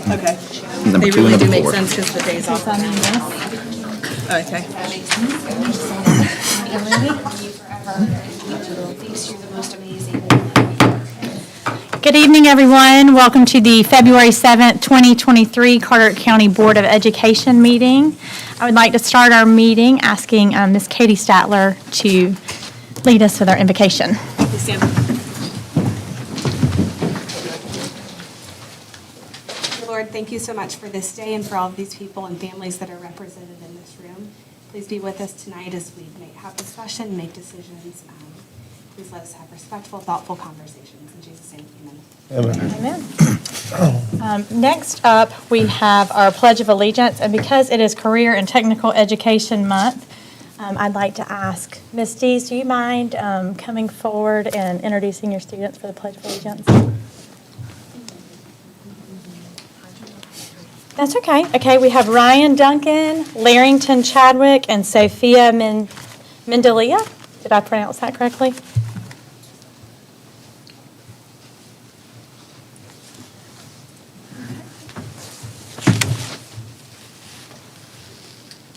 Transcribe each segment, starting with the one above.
Okay. Number They two and really do number make four. sense because the days off. Okay. Good evening, everyone. Welcome to the February 7th, 2023 Carteret County Board of Education meeting. I would like to start our meeting asking Ms. Katie Statler to lead us with our invocation. Please stand. Lord, thank you so much for this day and for all of these people and families that are represented in this room. Please be with us tonight as we have discussion, make decisions. Please let us have respectful, thoughtful conversations. In Jesus' name, amen. Amen. Next up, we have our Pledge of Allegiance, and because it is Career and Technical Education Month, I'd like to ask Ms. Dees, do you mind coming forward and introducing your students for the Pledge of Allegiance? That's okay. Okay, we have Ryan Duncan, Larrington Chadwick, and Sophia Mendelia. Did I pronounce that correctly?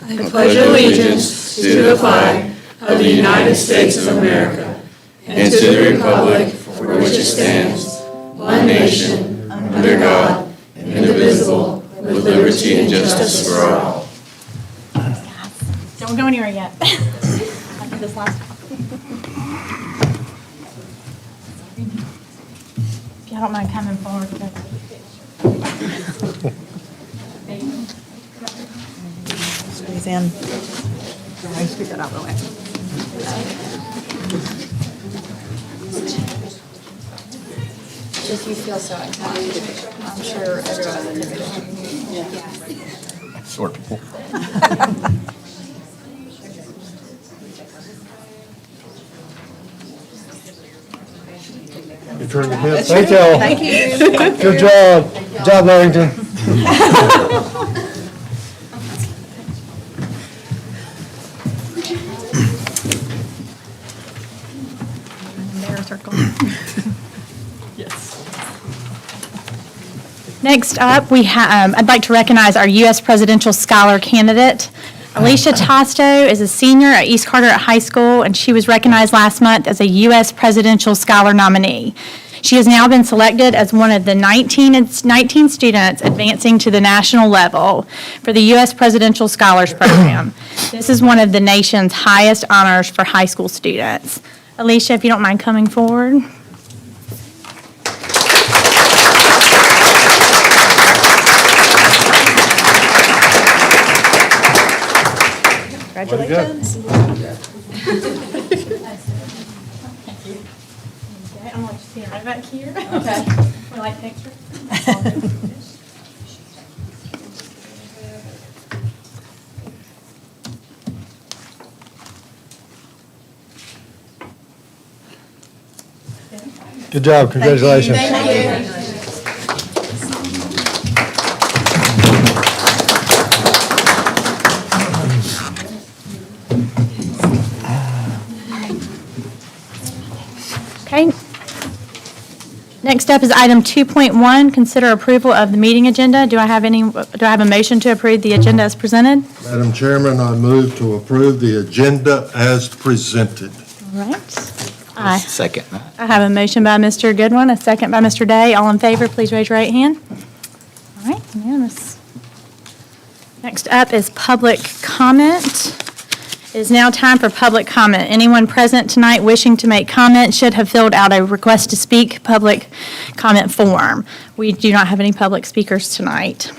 I pledge allegiance to the flag of the United States of America and to the republic for which it stands, one nation, under God, indivisible, with liberty and justice for all. Don't go anywhere yet. After this last one. If y'all don't mind coming forward. Squeeze in. Scoot that out of the way. If you feel so inclined, I'm sure everyone will. Short people. You turned your head. Thank y'all. Thank you. Good job. Good job, Larrington. Circle. Next up, I'd like to recognize our U.S. Presidential Scholar candidate. Alicia Tosto is a senior at East Carteret High School, and she was recognized last month as a U.S. Presidential Scholar nominee. She has now been selected as one of the 19 students advancing to the national level for the U.S. Presidential Scholars Program. This is one of the nation's highest honors for high school students. Alicia, if you don't mind coming forward. Congratulations. Okay, I'm going to let you see right back here. Okay. Would you like a picture? Good job. Congratulations. Okay. Next up is item 2.1, consider approval of the meeting agenda. Do I have a motion to approve the agenda as presented? Madam Chairman, I move to approve the agenda as presented. All right. Second. I have a motion by Mr. Goodwin, a second by Mr. Day. All in favor, please raise your right hand. All right, unanimous. Next up is public comment. It is now time for public comment. Anyone present tonight wishing to make comment should have filled out a request to speak public comment form. We do not have any public speakers tonight.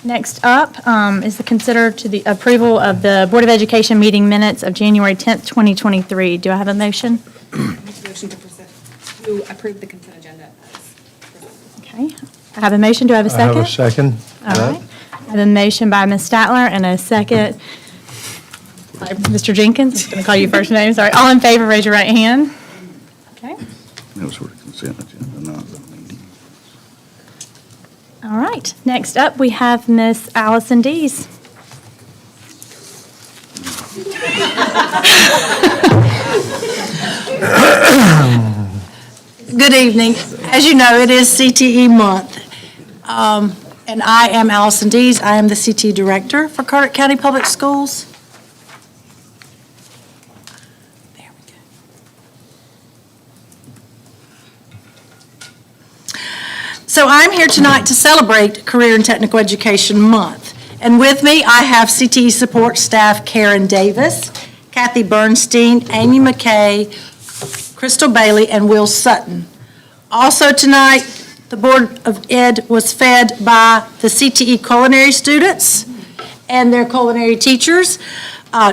Next up is the consider to the approval of the Board of Education meeting minutes of January 10th, 2023. Do I have a motion? Motion to approve the consent agenda as presented. Okay. I have a motion. Do I have a I have second? a second. All right. I have a motion by Ms. Statler and a second by Mr. Jenkins. I'm going to call you first name. Sorry. All in favor, raise your right hand. Okay. That was for the consent agenda, not the meeting. All right. Next up, we have Miss Allison Dees. Good evening. As you know, it is CTE month. And I am Allison Dees. I am the CTE Director for Carteret County Public Schools. There we go. So I'm here tonight to celebrate Career and Technical Education Month. And with me, I have CTE support staff Karen Davis, Kathy Bernstein, Amy McKay, Crystal Bailey, and Will Sutton. Also tonight, the Board of Ed was fed by the CTE culinary students and their culinary teachers,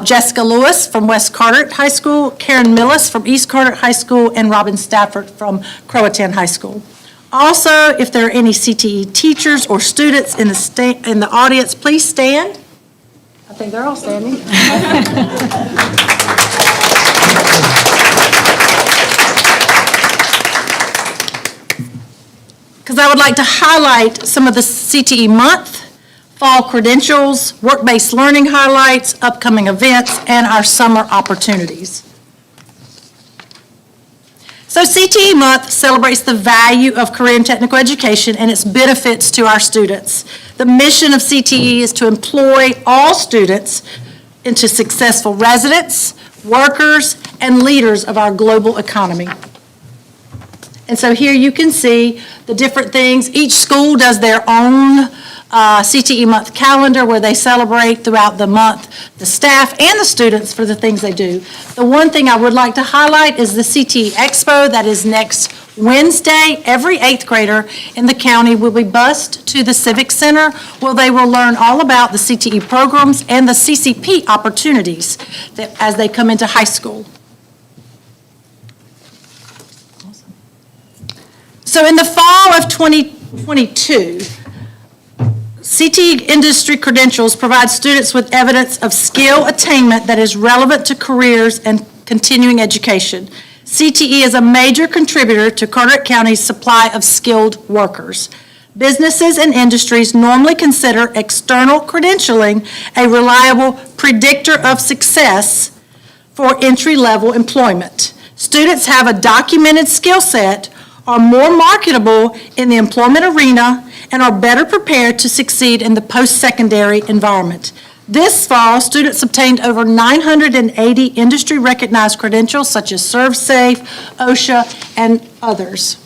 Jessica Lewis from West Carteret High School, Karen Millis from East Carteret High School, and Robin Stafford from Croatan High School. Also, if there are any CTE teachers or students in the audience, please stand. I think they're all standing. Because I would like to highlight some of the CTE month, fall credentials, work-based learning highlights, upcoming events, and our summer opportunities. So CTE month celebrates the value of career and technical education and its benefits to our students. The mission of CTE is to employ all students into successful residents, workers, and leaders of our global economy. And so here you can see the different things. Each school does their own CTE month calendar where they celebrate throughout the month the staff and the students for the things they do. The one thing I would like to highlight is the CTE Expo that is next Wednesday. Every 8th grader in the county will be bused to the Civic Center where they will learn all about the CTE programs and the CCP opportunities as they come into high school. So in the fall of 2022, CTE industry credentials provide students with evidence of skill attainment that is relevant to careers and continuing education. CTE is a major contributor to Carteret County's supply of skilled workers. Businesses and industries normally consider external credentialing a reliable predictor of success for entry-level employment. Students have a documented skill set, are more marketable in the employment arena, and are better prepared to succeed in the post-secondary environment. This fall, students obtained over 980 industry-recognized credentials such as ServSafe, OSHA, and others.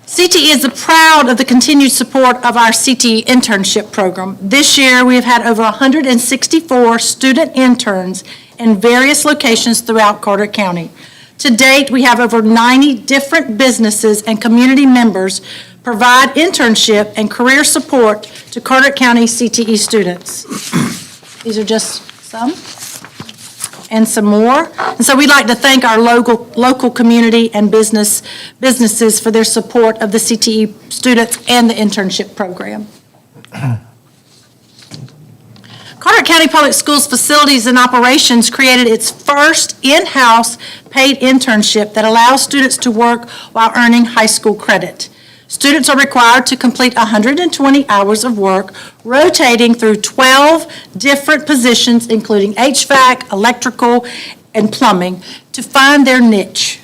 CTE is proud of the continued support of our CTE internship program. This year, we have had over 164 student interns in various locations throughout Carteret County. To date, we have over 90 different businesses and community members provide internship and career support to Carteret County CTE students. These are just some and some more. And so we'd like to thank our local community and businesses for their support of the CTE students and the internship program. Carteret County Public Schools Facilities and Operations created its first in-house paid internship that allows students to work while earning high school credit. Students are required to complete 120 hours of work, rotating through 12 different positions, including HVAC, electrical, and plumbing, to find their niche.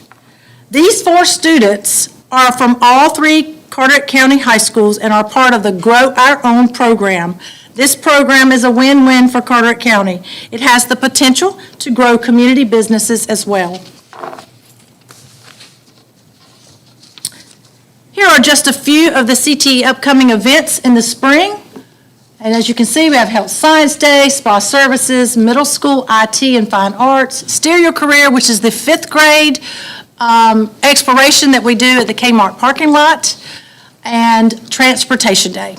These 4 students are from all 3 Carteret County high schools and are part of the Grow Our Own program. This program is a win-win for Carteret County. It has the potential to grow community businesses as well. Here are just a few of the CTE upcoming events in the spring. And as you can see, we have Health Science Day, Spa Services, Middle School IT and Fine Arts, Steer Your Career, which is the 5th grade exploration that we do at the Kmart parking lot, and Transportation Day.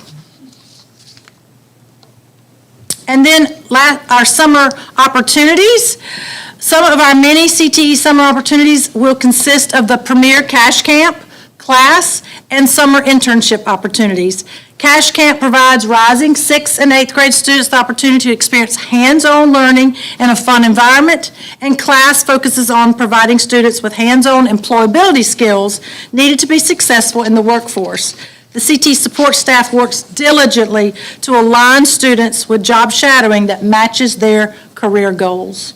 And then our summer opportunities. Some of our many CTE summer opportunities will consist of the Premier Cash Camp, class, and summer internship opportunities. Cash Camp provides rising 6th and 8th grade students the opportunity to experience hands-on learning in a fun environment, and class focuses on providing students with hands-on employability skills needed to be successful in the workforce. The CTE support staff works diligently to align students with job shadowing that matches their career goals.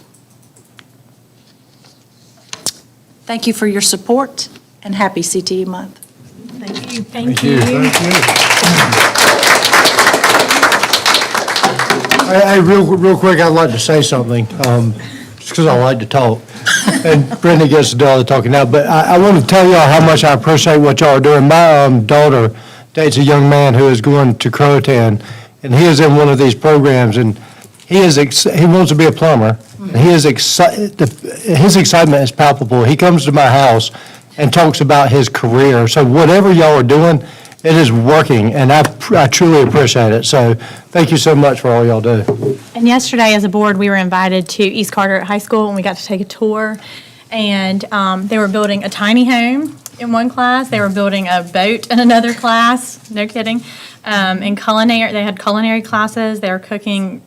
Thank you for your support, and happy CTE Month. Thank you. Thank you. Hey, real quick, I'd like to say something, just because I like to talk. And Brenda gets to do all the talking now, but I want to tell y'all how much I appreciate what y'all are doing. My daughter dates a young man who is going to Carteret, and he is in one of these programs, and he wants to be a plumber. And he is excited, his excitement is palpable. He comes to my house and talks about his career. So whatever y'all are doing, it is working, and I truly appreciate it. So thank you so much for all y'all do. And yesterday, as a board, we were invited to East Carteret High School, and we got to take a tour. And they were building a tiny home in one class. They were building a boat in another class. No kidding. In culinary, they had culinary classes. They were cooking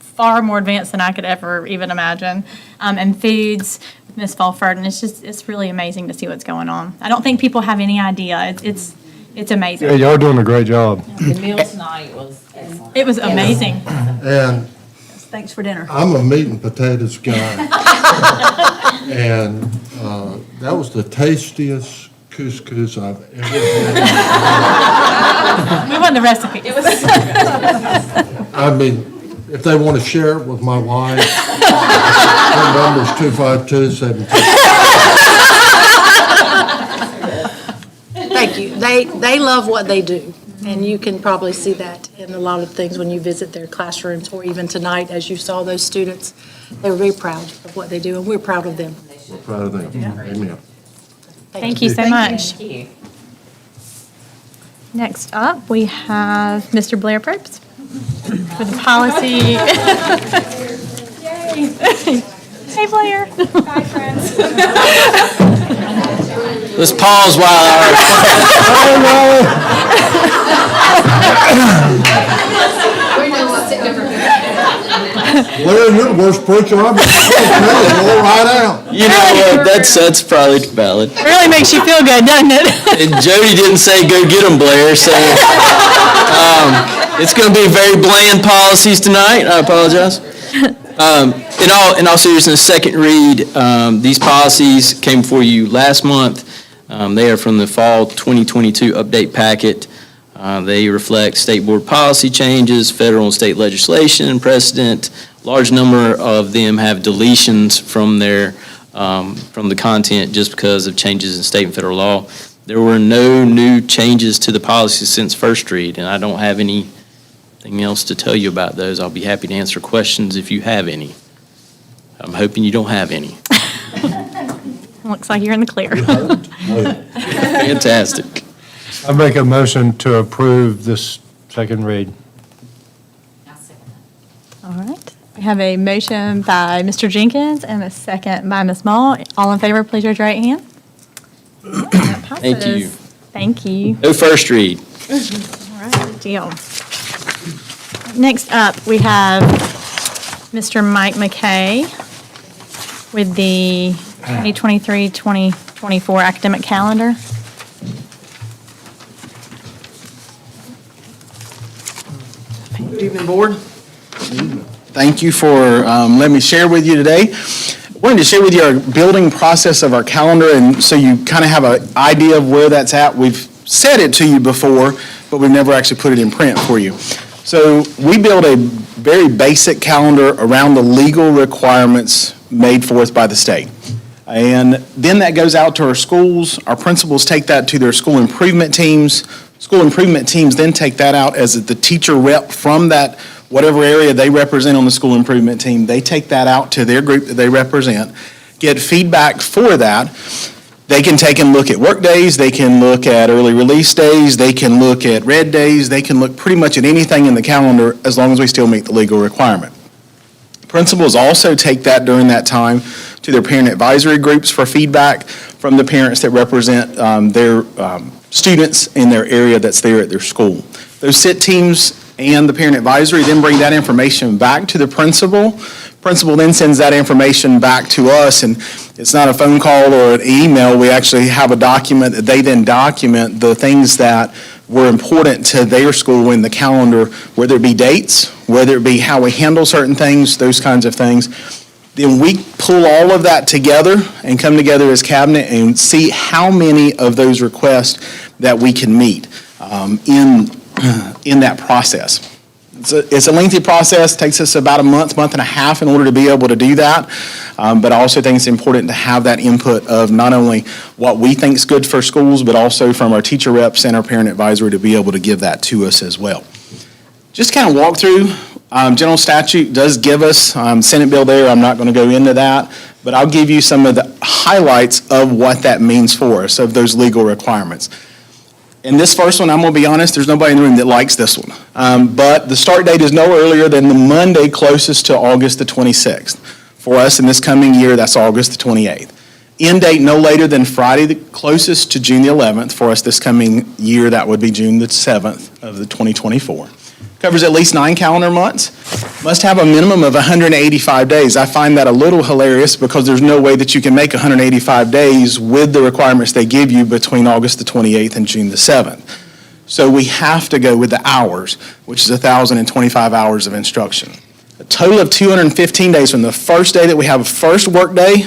far more advanced than I could ever even imagine. And foods with Miss Beaufort, and it's really amazing to see what's going on. I don't think people have any idea. It's amazing. Yeah, y'all are doing a great job. The meal tonight was excellent. It was amazing. And Thanks for dinner. I'm a meat and potatoes guy. And that was the tastiest couscous I've ever had. We want the recipe. It was I mean, if they want to share it with my wife, her number's 252-72. Thank you. They love what they do, and you can probably see that in a lot of things when you visit their classrooms, or even tonight, as you saw those students. They were very proud of what they do, and we're proud of them. We're proud of them. Amen. Thank you so much. Next up, we have Mr. Blair Probst for the policy. Yay. Hey, Blair. Bye, friends. Let's pause while Larry, you're the worst preacher I've ever heard. Roll right out. you know what, that's probably valid. It really makes you feel good, doesn't it? And Jody didn't say go get them, Blair, so it's going to be very bland policies tonight. I apologize. In all seriousness, second read, these policies came for you last month. They are from the fall 2022 update packet. They reflect state board policy changes, federal and state legislation and precedent. Large number of them have deletions from the content just because of changes in state and federal law. There were no new changes to the policy since first read, and I don't have anything else to tell you about those. I'll be happy to answer questions if you have any. I'm hoping you don't have any. Looks like you're in the clear. Fantastic. I make a motion to approve this second read. All right. We have a motion by Mr. Jenkins and a second by Ms. Mall. All in favor, please raise your right hand. That Thank you. passes. Thank you. No first read. All right, deal. Next up, we have Mr. Mike McKay with the 2023-2024 academic calendar. Good evening, Board. Thank you for letting me share with you today. I wanted to share with you our building process of our calendar, and so you kind of have an idea of where that's at. We've said it to you before, but we've never actually put it in print for you. So we build a very basic calendar around the legal requirements made forth by the state. And then that goes out to our schools. Our principals take that to their school improvement teams. School improvement teams then take that out as the teacher rep from that, whatever area they represent on the school improvement team. They take that out to their group that they represent, get feedback for that. They can take and look at work days. They can look at early release days. They can look at red days. They can look pretty much at anything in the calendar as long as we still meet the legal requirement. Principals also take that during that time to their parent advisory groups for feedback from the parents that represent their students in their area that's there at their school. Those SIT teams and the parent advisory then bring that information back to the principal. Principal then sends that information back to us, and it's not a phone call or an email. We actually have a document that they then document the things that were important to their school in the calendar, whether it be dates, whether it be how we handle certain things, those kinds of things. Then we pull all of that together and come together as cabinet and see how many of those requests that we can meet in that process. It's a lengthy process, takes us about a month and a half in order to be able to do that. But I also think it's important to have that input of not only what we think is good for schools, but also from our teacher reps and our parent advisory to be able to give that to us as well. Just kind of walk through, general statute does give us, Senate bill there, I'm not going to go into that, but I'll give you some of the highlights of what that means for us, of those legal requirements. And this first one, I'm going to be honest, there's nobody in the room that likes this one. But the start date is no earlier than the Monday closest to August the 26th. For us in this coming year, that's August the 28th. End date no later than Friday the closest to June the 11th. For us this coming year, that would be June the 7th of the 2024. Covers at least 9 calendar months. Must have a minimum of 185 days. I find that a little hilarious because there's no way that you can make 185 days with the requirements they give you between August the 28th and June the 7th. So we have to go with the hours, which is 1,025 hours of instruction. A total of 215 days from the first day that we have a first work day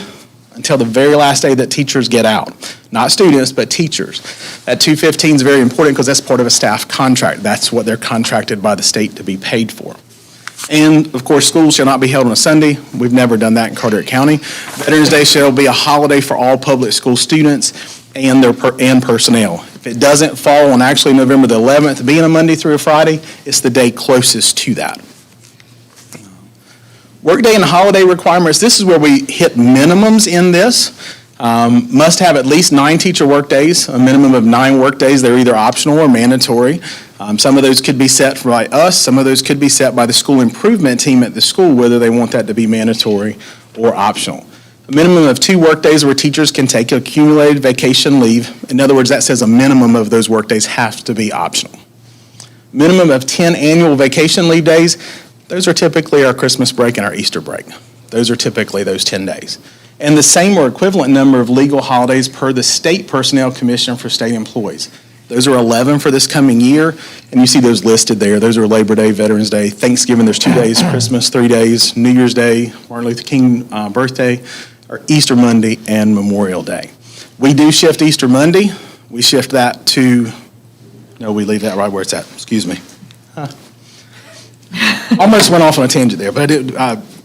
until the very last day that teachers get out. Not students, but teachers. That 215 is very important because that's part of a staff contract. That's what they're contracted by the state to be paid for. And, of course, schools shall not be held on a Sunday. We've never done that in Carteret County. Veterans Day shall be a holiday for all public school students and their personnel. If it doesn't fall on actually November the 11th, being a Monday through a Friday, it's the day closest to that. Workday and holiday requirements, this is where we hit minimums in this. Must have at least 9 teacher workdays, a minimum of 9 workdays. They're either optional or mandatory. Some of those could be set by us. Some of those could be set by the school improvement team at the school, whether they want that to be mandatory or optional. A minimum of 2 workdays where teachers can take accumulated vacation leave. In other words, that says a minimum of those workdays have to be optional. Minimum of 10 annual vacation leave days. Those are typically our Christmas break and our Easter break. Those are typically those 10 days. And the same or equivalent number of legal holidays per the State Personnel Commission for state employees. Those are 11 for this coming year, and you see those listed there. Those are Labor Day, Veterans Day, Thanksgiving, there's 2 days, Christmas, 3 days, New Year's Day, Martin Luther King birthday, or Easter Monday, and Memorial Day. We do shift Easter Monday. We shift that to, no, we leave that right where it's at, excuse me. Almost went off on a tangent there, but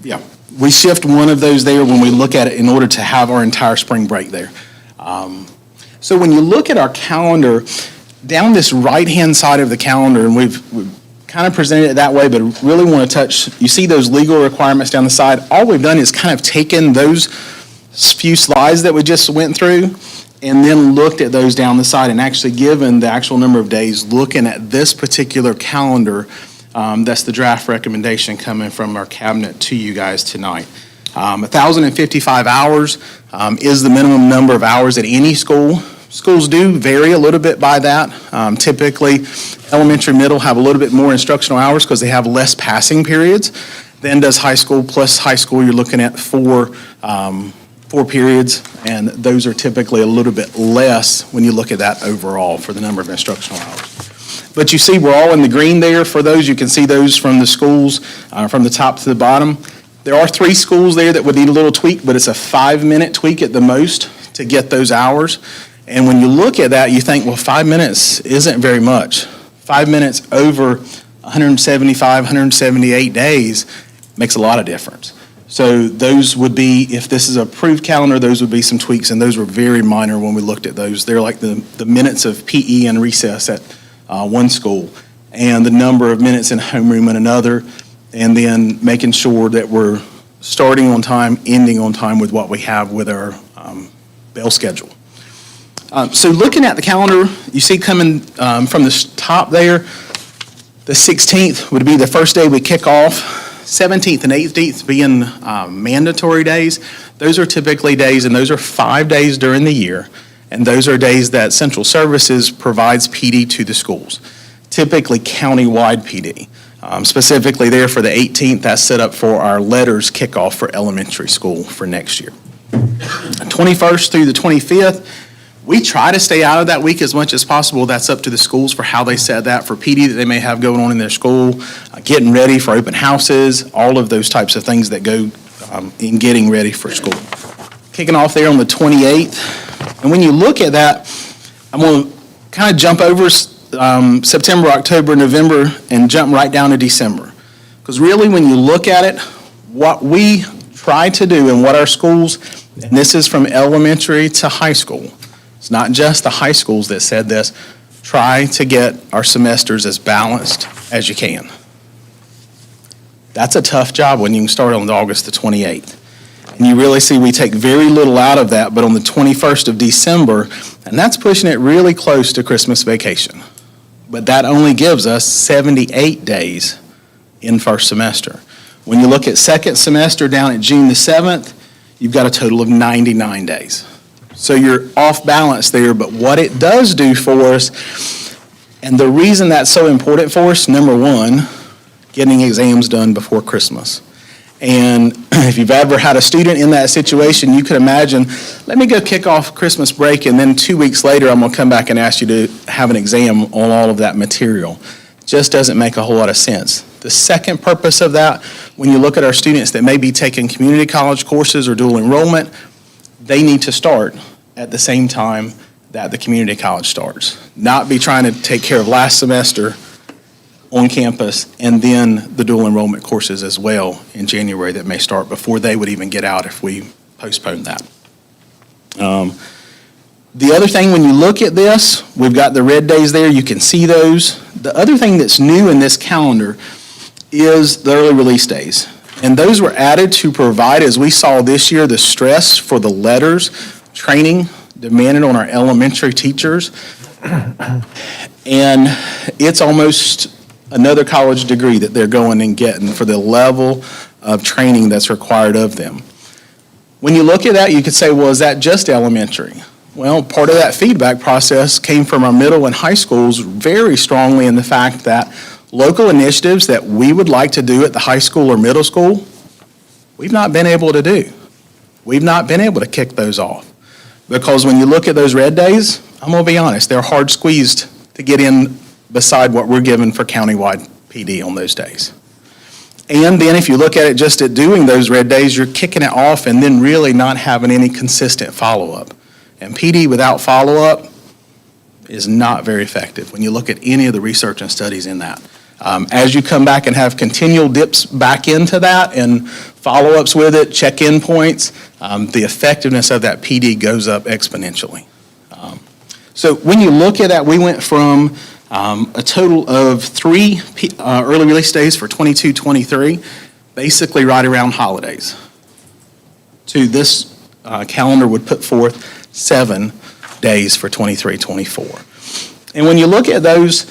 yeah. We shift one of those there when we look at it in order to have our entire spring break there. So when you look at our calendar, down this right-hand side of the calendar, and we've kind of presented it that way, but really want to touch, you see those legal requirements down the side. All we've done is kind of taken those few slides that we just went through and then looked at those down the side and actually given the actual number of days looking at this particular calendar. That's the draft recommendation coming from our cabinet to you guys tonight. 1,055 hours is the minimum number of hours at any school. Schools do vary a little bit by that. Typically, elementary, middle have a little bit more instructional hours because they have less passing periods than does high school. Plus high school, you're looking at four periods, and those are typically a little bit less when you look at that overall for the number of instructional hours. But you see we're all in the green there for those. You can see those from the schools from the top to the bottom. There are 3 schools there that would need a little tweak, but it's a 5-minute tweak at the most to get those hours. And when you look at that, you think, well, 5 minutes isn't very much. 5 minutes over 175, 178 days makes a lot of difference. So those would be, if this is an approved calendar, those would be some tweaks, and those were very minor when we looked at those. They're like the minutes of PE and recess at one school, and the number of minutes in homeroom in another, and then making sure that we're starting on time, ending on time with what we have with our bell schedule. So looking at the calendar, you see coming from the top there, the 16th would be the first day we kick off, 17th and 18th being mandatory days. Those are typically days, and those are 5 days during the year. And those are days that Central Services provides PD to the schools, typically county-wide PD. Specifically there for the 18th, that's set up for our letters kickoff for elementary school for next year. 21st through the 25th, we try to stay out of that week as much as possible. That's up to the schools for how they set that for PD that they may have going on in their school, getting ready for open houses, all of those types of things that go in getting ready for school. Kicking off there on the 28th. And when you look at that, I'm going to kind of jump over September, October, November, and jump right down to December. Because really, when you look at it, what we try to do in what our schools, and this is from elementary to high school, it's not just the high schools that said this, try to get our semesters as balanced as you can. That's a tough job when you can start on August the 28th. And you really see we take very little out of that, but on the 21st of December, and that's pushing it really close to Christmas vacation. But that only gives us 78 days in first semester. When you look at second semester down at June the 7th, you've got a total of 99 days. So you're off balance there, but what it does do for us, and the reason that's so important for us, number one, getting exams done before Christmas. And if you've ever had a student in that situation, you could imagine, let me go kick off Christmas break, and then 2 weeks later, I'm going to come back and ask you to have an exam on all of that material. Just doesn't make a whole lot of sense. The second purpose of that, when you look at our students that may be taking community college courses or dual enrollment, they need to start at the same time that the community college starts. Not be trying to take care of last semester on campus, and then the dual enrollment courses as well in January that may start before they would even get out if we postpone that. The other thing, when you look at this, we've got the red days there. You can see those. The other thing that's new in this calendar is the early release days. And those were added to provide, as we saw this year, the stress for the letters, training demanded on our elementary teachers. And it's almost another college degree that they're going and getting for the level of training that's required of them. When you look at that, you could say, well, is that just elementary? Well, part of that feedback process came from our middle and high schools very strongly in the fact that local initiatives that we would like to do at the high school or middle school, we've not been able to do. We've not been able to kick those off. Because when you look at those red days, I'm going to be honest, they're hard squeezed to get in beside what we're given for countywide PD on those days. And then if you look at it just at doing those red days, you're kicking it off and then really not having any consistent follow-up. And PD without follow-up is not very effective when you look at any of the research and studies in that. As you come back and have continual dips back into that and follow-ups with it, check-in points, the effectiveness of that PD goes up exponentially. So when you look at that, we went from a total of 3 early release days for 22-23, basically right around holidays, to this calendar would put forth 7 days for 23-24. And when you look at those,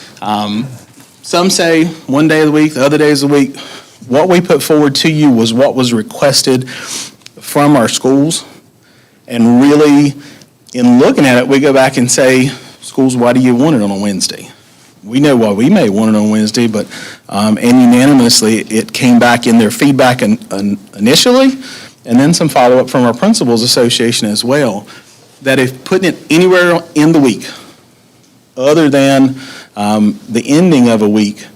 some say 1 day of the week, the other days of the week. What we put forward to you was what was requested from our schools. And really, in looking at it, we go back and say, schools, why do you want it on a Wednesday? We know why we may want it on Wednesday, but and unanimously, it came back in their feedback initially, and then some follow-up from our Principals Association as well, that if putting it anywhere in the week, other than the ending of a week,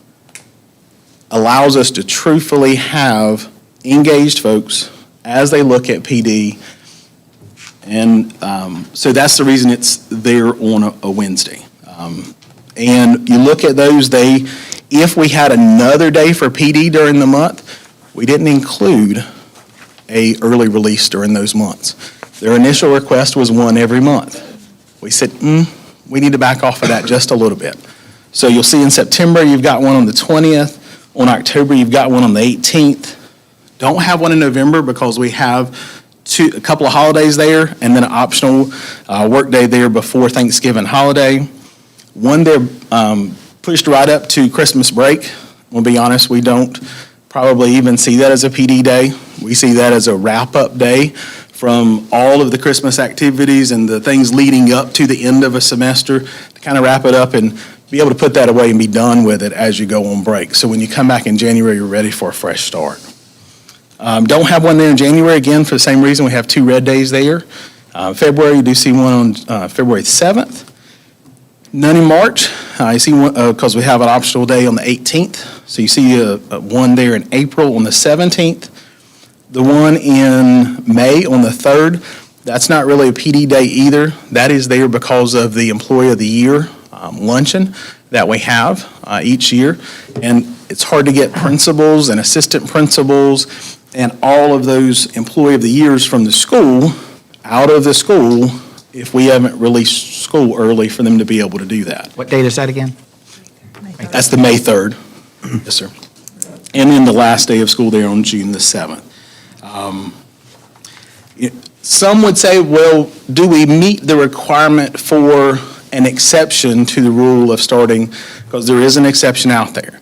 allows us to truthfully have engaged folks as they look at PD. And so that's the reason it's there on a Wednesday. And you look at those, if we had another day for PD during the month, we didn't include a early release during those months. Their initial request was one every month. We said, we need to back off of that just a little bit. So you'll see in September, you've got one on the 20th. On October, you've got one on the 18th. Don't have one in November because we have a couple of holidays there and then an optional work day there before Thanksgiving holiday. One there pushed right up to Christmas break. We'll be honest, we don't probably even see that as a PD day. We see that as a wrap-up day from all of the Christmas activities and the things leading up to the end of a semester to kind of wrap it up and be able to put that away and be done with it as you go on break. So when you come back in January, you're ready for a fresh start. Don't have one there in January, again, for the same reason. We have 2 red days there. February, you do see one on February 7th. None in March. You see one because we have an optional day on the 18th. So you see one there in April on the 17th. The one in May on the 3rd, that's not really a PD day either. That is there because of the Employee of the Year luncheon that we have each year. And it's hard to get principals and assistant principals and all of those Employee of the Years from the school out of the school if we haven't released school early for them to be able to do that. What date is that again? That's the May 3rd. Yes, sir. And then the last day of school there on June the 7th. Some would say, well, do we meet the requirement for an exception to the rule of starting, because there is an exception out there.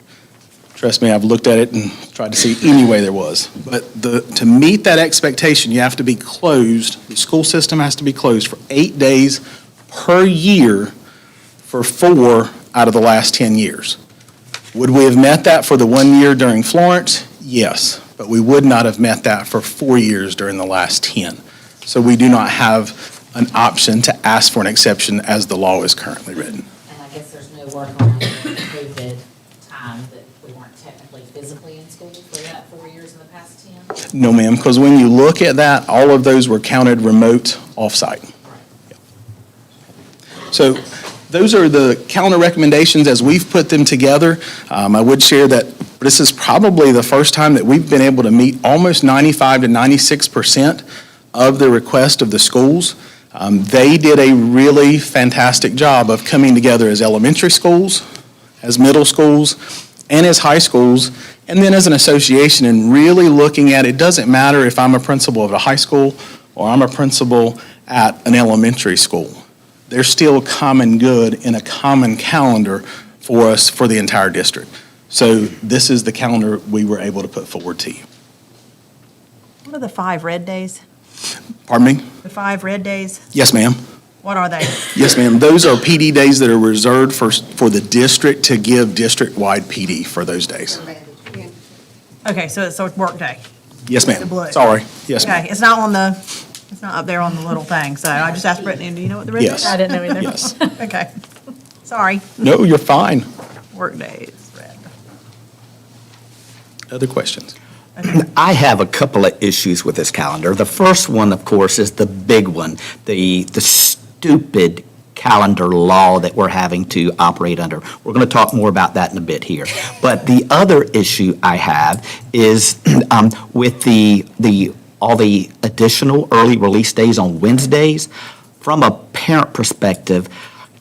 Trust me, I've looked at it and tried to see any way there was. But to meet that expectation, you have to be closed, the school system has to be closed for 8 days per year for 4 out of the last 10 years. Would we have met that for the 1 year during Florence? Yes, but we would not have met that for 4 years during the last 10. So we do not have an option to ask for an exception as the law is currently written. And I guess there's no workaround for the COVID time that we weren't technically physically in school for that 4 years in the past 10? No, ma'am, because when you look at that, all of those were counted remote off-site. Yep. So those are the calendar recommendations as we've put them together. I would share that this is probably the first time that we've been able to meet almost 95 to 96% of the request of the schools. They did a really fantastic job of coming together as elementary schools, as middle schools, and as high schools, and then as an association and really looking at it doesn't matter if I'm a principal of a high school or I'm a principal at an elementary school. There's still common good in a common calendar for us for the entire district. So this is the calendar we were able to put forward to you. What are the 5 red days? Pardon me? The 5 red days? Yes, ma'am. What are they? Yes, ma'am. Those are PD days that are reserved for the district to give district-wide PD for those days. Okay, so it's a work day. Yes, ma'am. The blue. Sorry. Yes, ma'am. Okay, it's not up there on the little thing, so I just asked Brittany, do you know what the red days Yes. are? I didn't know either. Yes. Okay, sorry. No, you're fine. Work days, red. Other questions? I have a couple of issues with this calendar. The first one, of course, is the big one, the stupid calendar law that we're having to operate under. We're going to talk more about that in a bit here. But the other issue I have is with all the additional early release days on Wednesdays. From a parent perspective,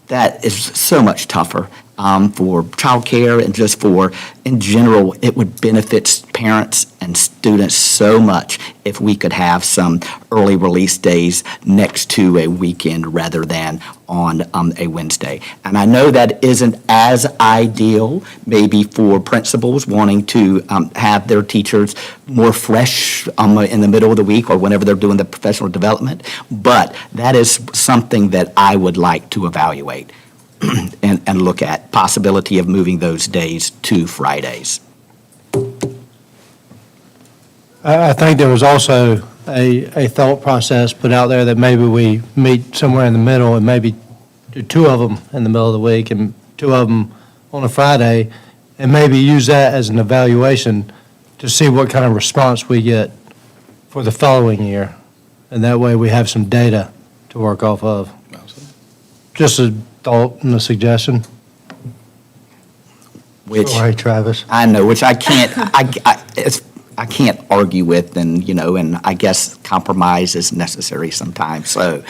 that is so much tougher for childcare and just for, in general, it would benefit parents and students so much if we could have some early release days next to a weekend rather than on a Wednesday. And I know that isn't as ideal, maybe for principals wanting to have their teachers more fresh in the middle of the week or whenever they're doing the professional development, but that is something that I would like to evaluate and look at possibility of moving those days to Fridays. I think there was also a thought process put out there that maybe we meet somewhere in the middle and maybe do 2 of them in the middle of the week and 2 of them on a Friday, and maybe use that as an evaluation to see what kind of response we get for the following year. And that way we have some data to work off of. Just a thought and a suggestion. Which Sorry, Travis. I know, which I can't, I can't argue with, and, and I guess compromise is necessary sometimes. So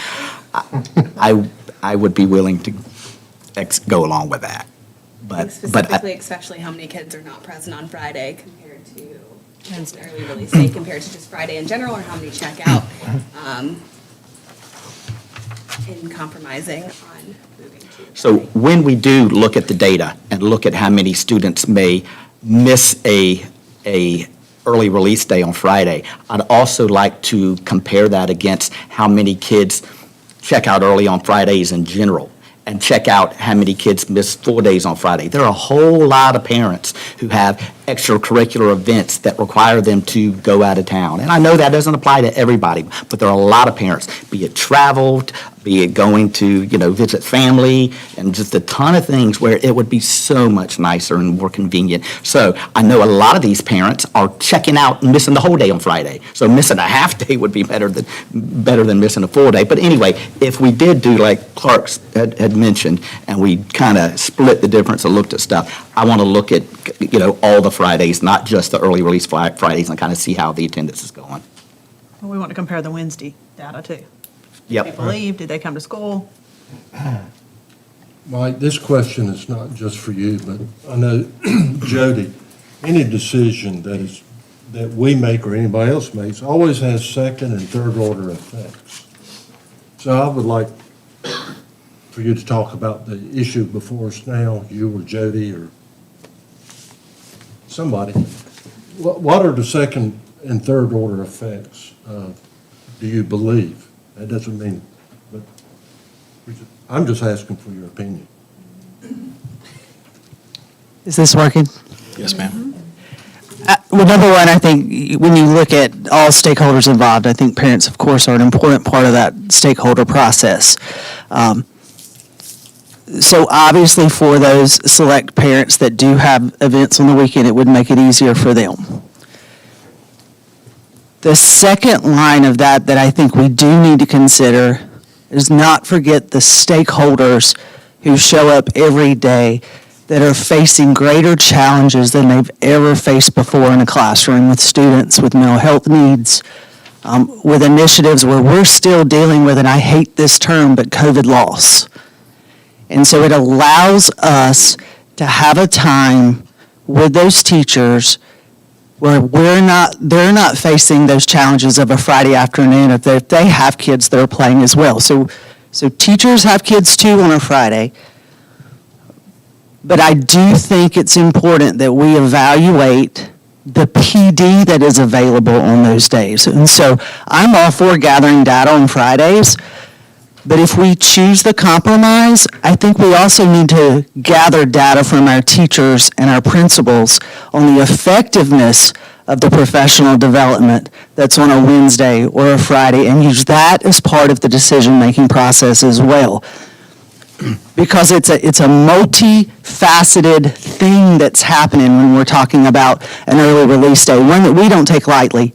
I would be willing to go along with that. But Specifically, especially how many kids are not present on Friday compared to an early release day compared to just Friday in general, or how many check out in compromising on moving to. So when we do look at the data and look at how many students may miss a early release day on Friday, I'd also like to compare that against how many kids check out early on Fridays in general, and check out how many kids miss 4 days on Friday. There are a whole lot of parents who have extracurricular events that require them to go out of town. And I know that doesn't apply to everybody, but there are a lot of parents, be it traveled, be it going to, visit family, and just a ton of things where it would be so much nicer and more convenient. So I know a lot of these parents are checking out and missing the whole day on Friday. So missing a half day would be better than missing a full day. But anyway, if we did do like Clark's had mentioned, and we kind of split the difference and looked at stuff, I want to look at, all the Fridays, not just the early release Fridays, and kind of see how the attendance is going. Well, we want to compare the Wednesday data too. Yep. People leave, did they come to school? Mike, this question is not just for you, but I know, Jody, any decision that we make or anybody else makes always has second and third order effects. So I would like for you to talk about the issue before us now, you or Jody or somebody. What are the second and third order effects, do you believe? That doesn't mean, but I'm just asking for your opinion. Is this working? Yes, ma'am. Well, number one, I think when you look at all stakeholders involved, I think parents, of course, are an important part of that stakeholder process. So obviously for those select parents that do have events on the weekend, it would make it easier for them. The second line of that I think we do need to consider is not forget the stakeholders who show up every day that are facing greater challenges than they've ever faced before in a classroom with students with mental health needs, with initiatives where we're still dealing with, and I hate this term, but COVID loss. And so it allows us to have a time with those teachers where they're not facing those challenges of a Friday afternoon if they have kids that are playing as well. So teachers have kids too on a Friday. But I do think it's important that we evaluate the PD that is available on those days. And so I'm all for gathering data on Fridays, but if we choose the compromise, I think we also need to gather data from our teachers and our principals on the effectiveness of the professional development that's on a Wednesday or a Friday, and use that as part of the decision-making process as well. Because it's a multifaceted thing that's happening when we're talking about an early release day, one that we don't take lightly.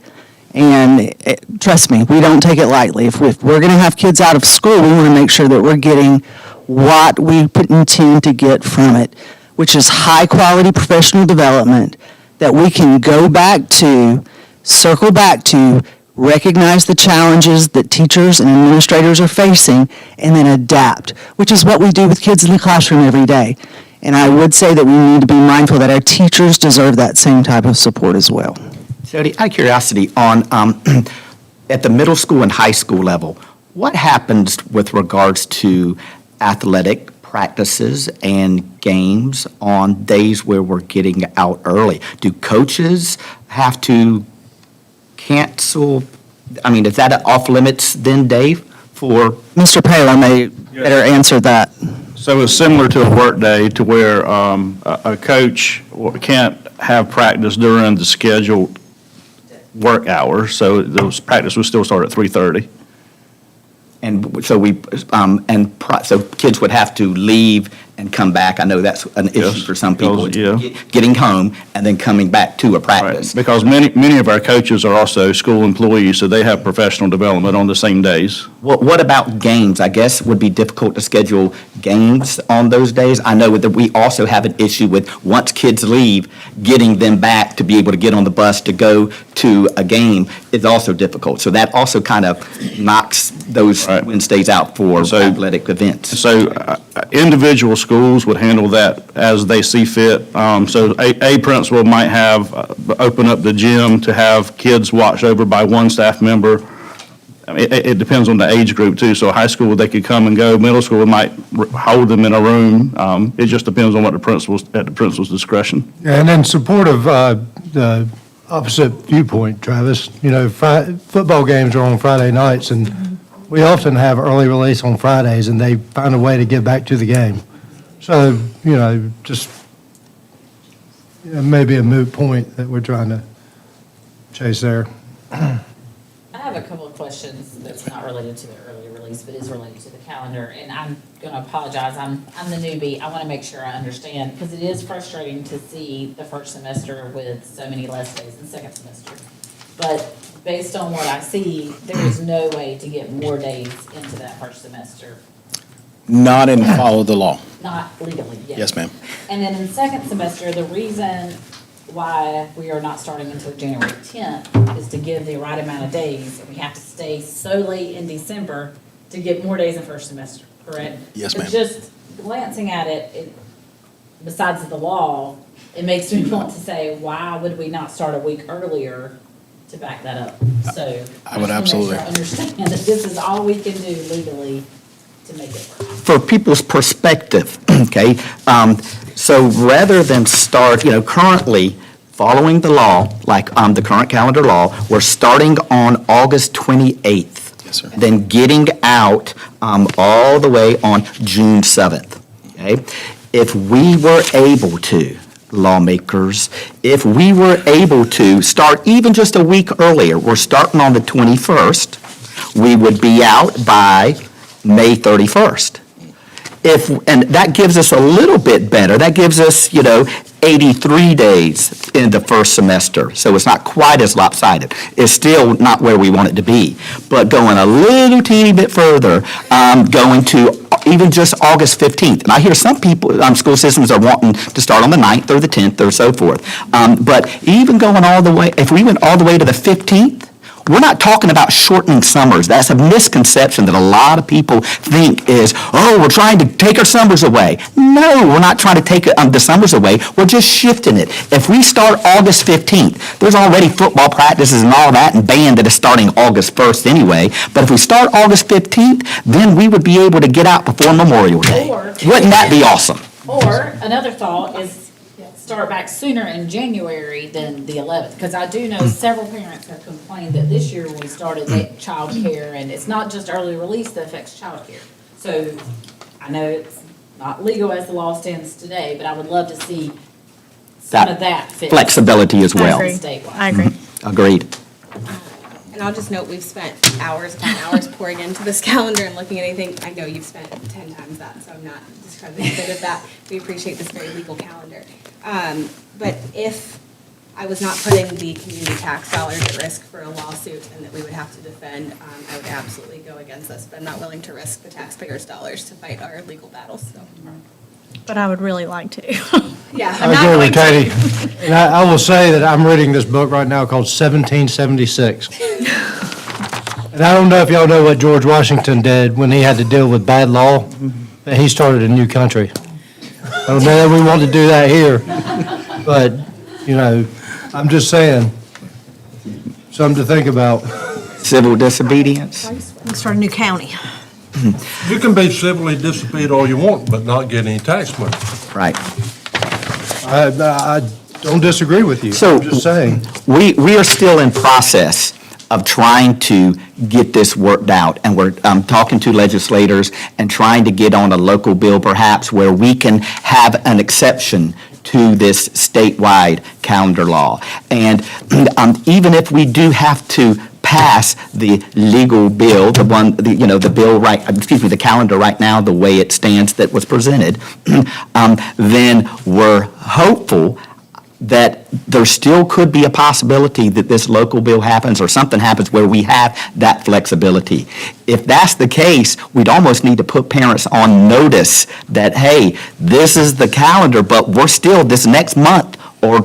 And trust me, we don't take it lightly. If we're going to have kids out of school, we want to make sure that we're getting what we intend to get from it, which is high-quality professional development that we can go back to, circle back to, recognize the challenges that teachers and administrators are facing, and then adapt, which is what we do with kids in the classroom every day. And I would say that we need to be mindful that our teachers deserve that same type of support as well. Jody, out of curiosity, on at the middle school and high school level, what happens with regards to athletic practices and games on days where we're getting out early? Do coaches have to cancel? I mean, is that an off limits then, Dave? For Mr. Paler may better answer that. So it's similar to a work day to where a coach can't have practice during the scheduled work hours, so those practice will still start at 3:30. And so so kids would have to leave and come back. I know that's an issue for some people. Getting home and then coming back to a practice. Right. Because many of our coaches are also school employees, so they have professional development on the same days. What about games? I guess would be difficult to schedule games on those days. I know that we also have an issue with once kids leave, getting them back to be able to get on the bus to go to a game is also difficult. So that also kind of knocks those Wednesdays out for athletic events. So individual schools would handle that as they see fit. So a principal might have, open up the gym to have kids watched over by one staff member. I mean, it depends on the age group too. So high school, they could come and go. Middle school, might hold them in a room. It just depends on what the principal's discretion. And in support of the opposite viewpoint, Travis, football games are on Friday nights, and we often have early release on Fridays, and they find a way to get back to the game. So, just maybe a moot point that we're trying to chase there. I have a couple of questions that's not related to the early release, but is related to the calendar. And I'm going to apologize. I'm the newbie. I want to make sure I understand, because it is frustrating to see the first semester with so many less days than second semester. But based on what I see, there is no way to get more days into that first semester. Not in follow the law. Not legally, yes. Yes, ma'am. And then in second semester, the reason why we are not starting until January 10th is to give the right amount of days. And we have to stay so late in December to get more days in first semester, correct? Yes, But ma'am. just glancing at it, besides the law, it makes me want to say, why would we not start a week earlier to back that up? So I would just wanna absolutely. make sure I understand that this is all we can do legally to make it work. For people's perspective, okay, so rather than start, currently, following the law, like the current calendar law, we're starting on August 28th. Yes, sir. Then getting out all the way on June 7th, okay? If we were able to, lawmakers, if we were able to start even just a week earlier, we're starting on the 21st, we would be out by May 31st. And that gives us a little bit better, that gives us, 83 days in the first semester, so it's not quite as lopsided. It's still not where we want it to be, but going a little teeny bit further, going to even just August 15th. And I hear some people, school systems are wanting to start on the 9th or the 10th or so forth. But even going all the way, if we went all the way to the 15th, we're not talking about shortening summers. That's a misconception that a lot of people think is, we're trying to take our summers away. No, we're not trying to take the summers away. We're just shifting it. If we start August 15th, there's already football practices and all that and band that is starting August 1st anyway. But if we start August 15th, then we would be able to get out before Memorial Day. Wouldn't that be awesome? Or another thought is start back sooner in January than the 11th, because I do know several parents have complained that this year when we started late childcare, and it's not just early release that affects childcare. So I know it's not legal as the law stands today, but I would love to see some of that fit. Flexibility as well. Statewide. I agree. Agreed. And I'll just note, we've spent hours upon hours pouring into this calendar and looking at anything. I know you've spent 10 times that, so I'm not discrediting a bit of that. We appreciate this very legal calendar. But if I was not putting the community tax dollars at risk for a lawsuit and that we would have to defend, I would absolutely go against this. But I'm not willing to risk the taxpayers' dollars to fight our legal battles, so. But I would really like to. Yeah, I'm not I agree going with to. Katie. And I will say that I'm reading this book right now called 1776. And I don't know if y'all know what George Washington did when he had to deal with bad law, that he started a new country. I don't know that we want to do that here, but, I'm just saying, something to think about. Civil disobedience. Let's start a new county. You can be civilly disobeyed all you want, but not get any tax money. Right. I don't disagree with you. So- I'm just saying. We are still in process of trying to get this worked out, and we're talking to legislators and trying to get on a local bill perhaps where we can have an exception to this statewide calendar law. And even if we do have to pass the legal bill, the bill the calendar right now, the way it stands that was presented, then we're hopeful that there still could be a possibility that this local bill happens or something happens where we have that flexibility. If that's the case, we'd almost need to put parents on notice that, hey, this is the calendar, but we're still, this next month or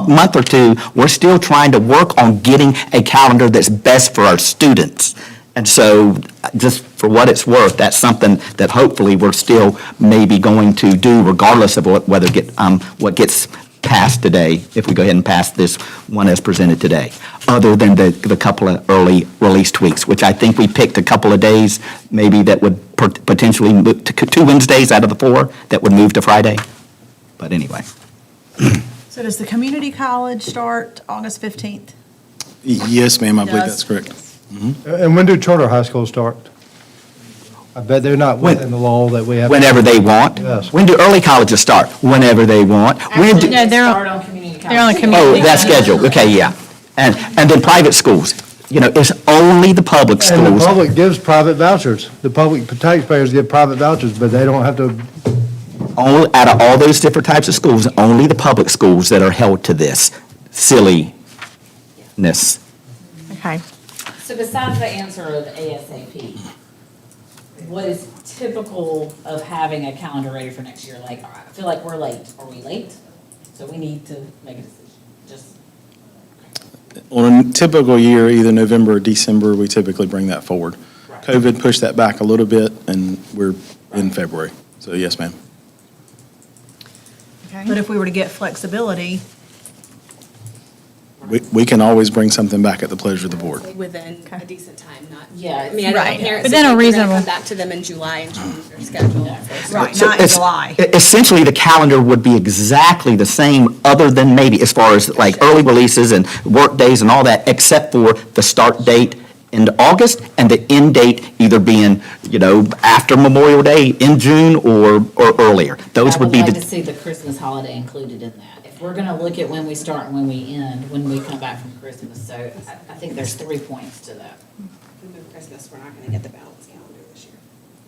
month or two, we're still trying to work on getting a calendar that's best for our students. And so, just for what it's worth, that's something that hopefully we're still maybe going to do regardless of what gets passed today, if we go ahead and pass this one as presented today, other than the couple of early release tweaks, which I think we picked a couple of days maybe that would potentially move to 2 Wednesdays out of the 4 that would move to Friday. But anyway. So does the community college start August 15th? Yes, ma'am, I believe Does. that's correct. And when do charter high schools start? I bet they're not within the law that we have. Whenever they want. Yes. When do early colleges start? Whenever they want. When do- Actually, No, they they're on- start on community college. they're on Oh, community. that's scheduled, okay, yeah. And then private schools, it's only the public And the schools. public gives private vouchers. The public taxpayers get private vouchers, but they don't have to, Out of all those different types of schools, only the public schools that are held to this silliness. Okay. So besides the answer of ASAP, what is typical of having a calendar ready for next year? Like, I feel like we're late. Are we late? So we need to make a decision. Just, On a typical year, either November or December, we typically bring that forward. COVID pushed that back a little bit, and we're in February. So yes, ma'am. But if we were to get flexibility, We can always bring something back at the pleasure of the board. Within a decent time, not. Yeah, I mean, I don't right. want parents But to then a think we're gonna reasonable- come back to them in July and change their schedule. right, So not in it's- July. Essentially, the calendar would be exactly the same, other than maybe as far as like early releases and work days and all that, except for the start date in August and the end date either being, after Memorial Day in June or earlier. Those I would would be like to the, see the Christmas holiday included in that. If we're gonna look at when we start and when we end, when we come back from Christmas, so I think there's 3 points to that. If we move Christmas, we're not gonna get the balanced calendar this year.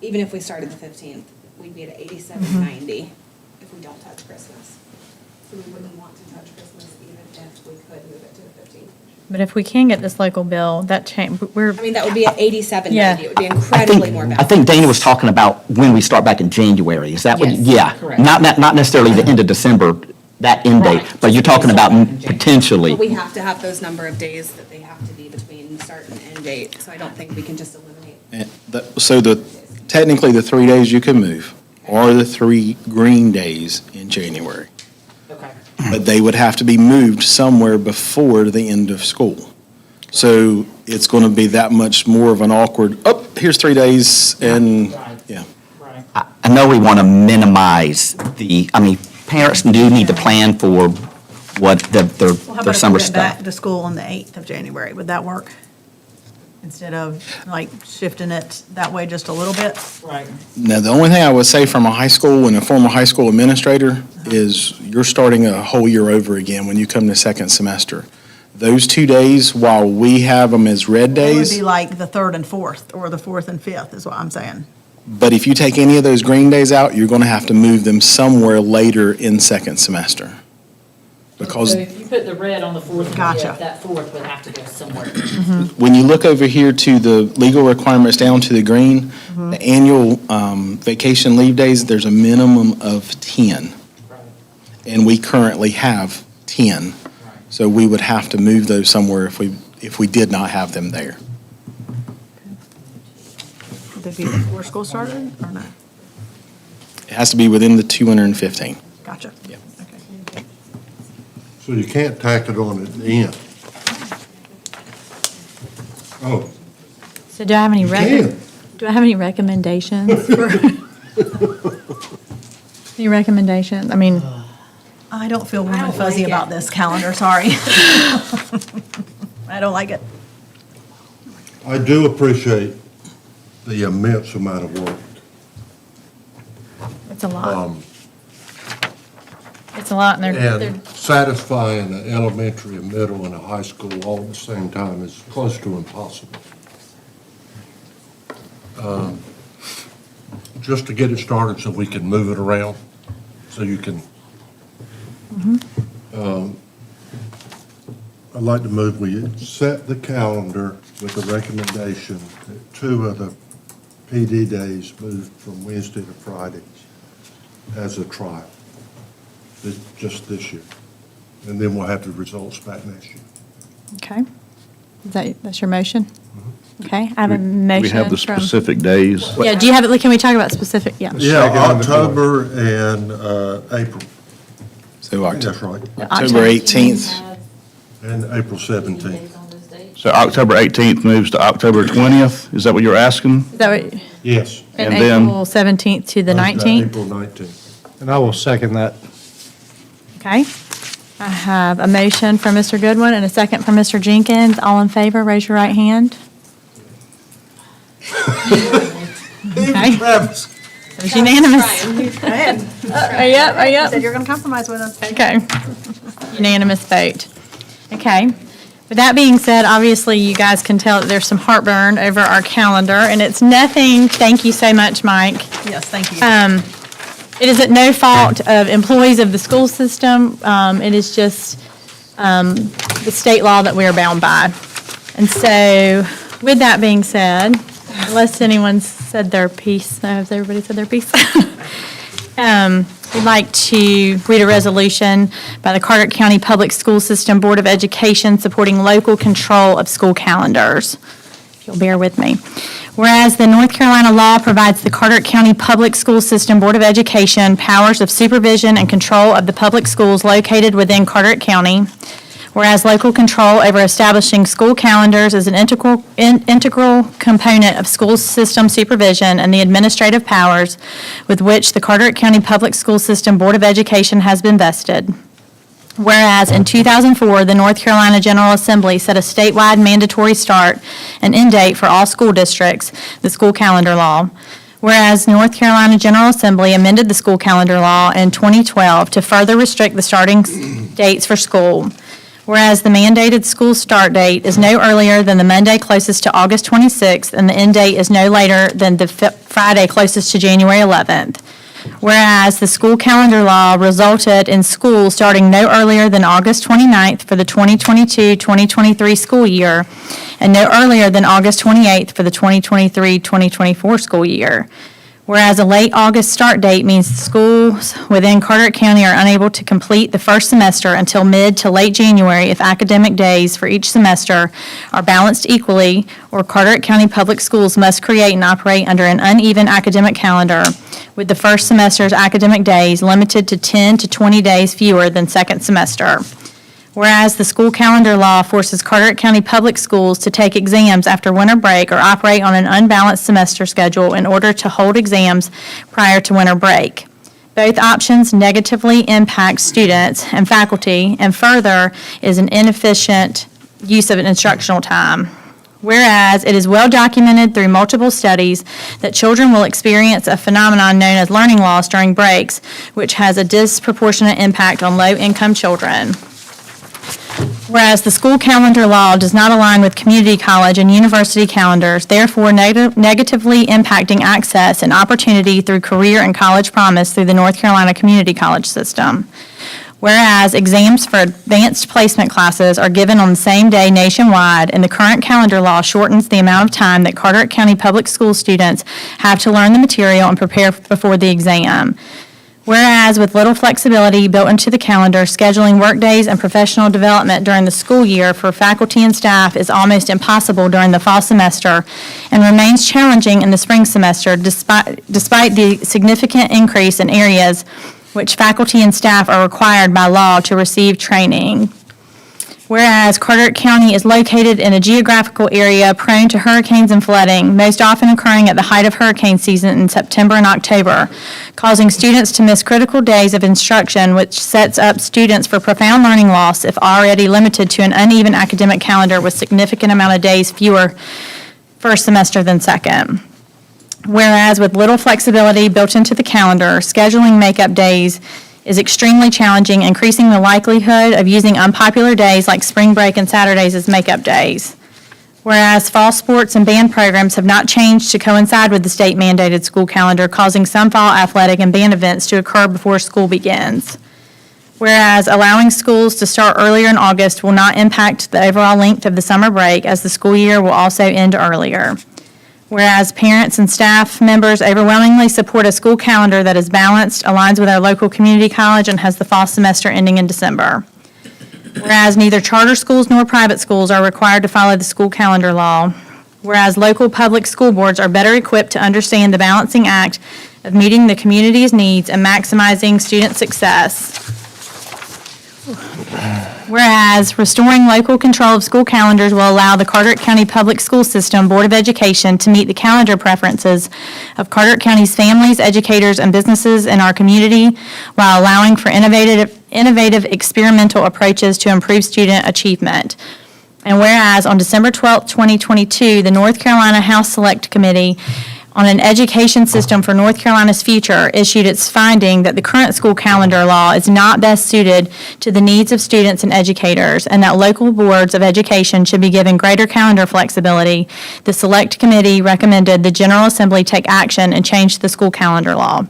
Even if we started the 15th, we'd be at 8790 if we don't touch Christmas. So we wouldn't want to touch Christmas even if we could move it to the 15th. But if we can get this local bill, that change, we're, I mean, that would be at 8790. Yeah. It would be I incredibly think, more I balanced. think Dana was talking about when we start back in January. Is that what? Yes, Yeah. correct. Not necessarily the end of December, that end date, Right. but you're talking about potentially. But we have to have those number of days that they have to be between start and end date, so I don't think we can just eliminate. So technically, the 3 days you can move are the 3 green days in January. Okay. But they would have to be moved somewhere before the end of school. So it's going to be that much more of an awkward, here's 3 days, and, Right. yeah. Right. I know we want to minimize parents do need to plan for what Well, how their about if summer we went back stuff. to school on the 8th of January? Would that work? Instead of like shifting it that way just a little bit? Right. Now, the only thing I would say from a high school and a former high school administrator is you're starting a whole year over again when you come to second semester. Those 2 days, while we have them as red It would days, be like the 3rd and 4th, or the 4th and 5th is what I'm saying. but if you take any of those green days out, you're going to have to move them somewhere later in second semester. Because So if you put the red on the 4th and Gotcha. 5th, that 4th would have to go somewhere. when you look over here to the legal requirements down to the green, the annual vacation leave days, there's a minimum of 10. Right. And we currently have 10. So we would have to move those somewhere if we did not have them there. Would they be before school started or not? It has to be within the 215. Gotcha. Yeah. Okay. so you can't tack it on at the end. Oh, so do I have any you can. do I have any recommendations for? Any recommendations? I mean, I don't feel warm I and don't fuzzy like about it. this calendar, sorry. I don't like it. I do appreciate the immense amount of work. it's a lot. Um, It's a lot, and they're, And satisfying an elementary, a middle, and a high school all at the same time is close to impossible. Just to get it started so we can move it around, so you can. I'd like to move, we set the calendar with the recommendation that 2 of the PD days moved from Wednesday to Fridays as a trial, just this year. And then we'll have the results back next year. okay. That's your motion? Okay, I have a motion We have the from- specific days. Yeah, do you have, can we talk about specific, yeah. Yeah, Second on the floor. October and April, So that's right, October 18th. and April 17th. Days on those dates? So October 18th moves to October 20th, is that what you're asking? Is that what, Yes. and And then- April 17th to the 19th? April 19th. and I will second that. Okay. I have a motion from Mr. Goodwin and a second from Mr. Jenkins. All in favor, raise your right hand. Okay. Travis. It was unanimous. Go ahead. Are you up? Are you up? Said you're going to compromise with us. Okay. Unanimous vote. Okay. With that being said, obviously, you guys can tell that there's some heartburn over our calendar, and it's nothing, thank you so much, Mike. Yes, thank you. It is at no fault of employees of the school system. It is just the state law that we are bound by. And so, with that being said, unless anyone's said their piece, has everybody said their piece? We'd like to read a resolution by the Carteret County Public School System Board of Education supporting local control of school calendars. If you'll bear with me. Whereas the North Carolina law provides the Carteret County Public School System Board of Education powers of supervision and control of the public schools located within Carteret County. Whereas local control over establishing school calendars is an integral component of school system supervision and the administrative powers with which the Carteret County Public School System Board of Education has been vested. Whereas in 2004, the North Carolina General Assembly set a statewide mandatory start and end date for all school districts, the school calendar law. Whereas North Carolina General Assembly amended the school calendar law in 2012 to further restrict the starting dates for school. Whereas the mandated school start date is no earlier than the Monday closest to August 26th, and the end date is no later than the Friday closest to January 11th. Whereas the school calendar law resulted in school starting no earlier than August 29th for the 2022-2023 school year, and no earlier than August 28th for the 2023-2024 school year. Whereas a late August start date means schools within Carteret County are unable to complete the first semester until mid to late January if academic days for each semester are balanced equally, or Carteret County Public Schools must create and operate under an uneven academic calendar, with the first semester's academic days limited to 10 to 20 days fewer than second semester. Whereas the school calendar law forces Carteret County Public Schools to take exams after winter break or operate on an unbalanced semester schedule in order to hold exams prior to winter break. Both options negatively impact students and faculty, and further is an inefficient use of instructional time. Whereas it is well documented through multiple studies that children will experience a phenomenon known as learning loss during breaks, which has a disproportionate impact on low-income children. Whereas the school calendar law does not align with community college and university calendars, therefore negatively impacting access and opportunity through career and college promise through the North Carolina community college system. Whereas exams for advanced placement classes are given on the same day nationwide, and the current calendar law shortens the amount of time that Carteret County Public School students have to learn the material and prepare before the exam. Whereas with little flexibility built into the calendar, scheduling workdays and professional development during the school year for faculty and staff is almost impossible during the fall semester and remains challenging in the spring semester despite the significant increase in areas which faculty and staff are required by law to receive training. Whereas Carteret County is located in a geographical area prone to hurricanes and flooding, most often occurring at the height of hurricane season in September and October, causing students to miss critical days of instruction, which sets up students for profound learning loss if already limited to an uneven academic calendar with significant amount of days fewer first semester than second. Whereas with little flexibility built into the calendar, scheduling makeup days is extremely challenging, increasing the likelihood of using unpopular days like spring break and Saturdays as makeup days. Whereas fall sports and band programs have not changed to coincide with the state-mandated school calendar, causing some fall athletic and band events to occur before school begins. Whereas allowing schools to start earlier in August will not impact the overall length of the summer break, as the school year will also end earlier. Whereas parents and staff members overwhelmingly support a school calendar that is balanced, aligns with our local community college, and has the fall semester ending in December. Whereas neither charter schools nor private schools are required to follow the school calendar law. Whereas local public school boards are better equipped to understand the balancing act of meeting the community's needs and maximizing student success. Whereas restoring local control of school calendars will allow the Carteret County Public School System Board of Education to meet the calendar preferences of Carteret County's families, educators, and businesses in our community, while allowing for innovative experimental approaches to improve student achievement. And whereas on December 12, 2022, the North Carolina House Select Committee on an education system for North Carolina's future issued its finding that the current school calendar law is not best suited to the needs of students and educators, and that local boards of education should be given greater calendar flexibility, the Select Committee recommended the General Assembly take action and change the school calendar law.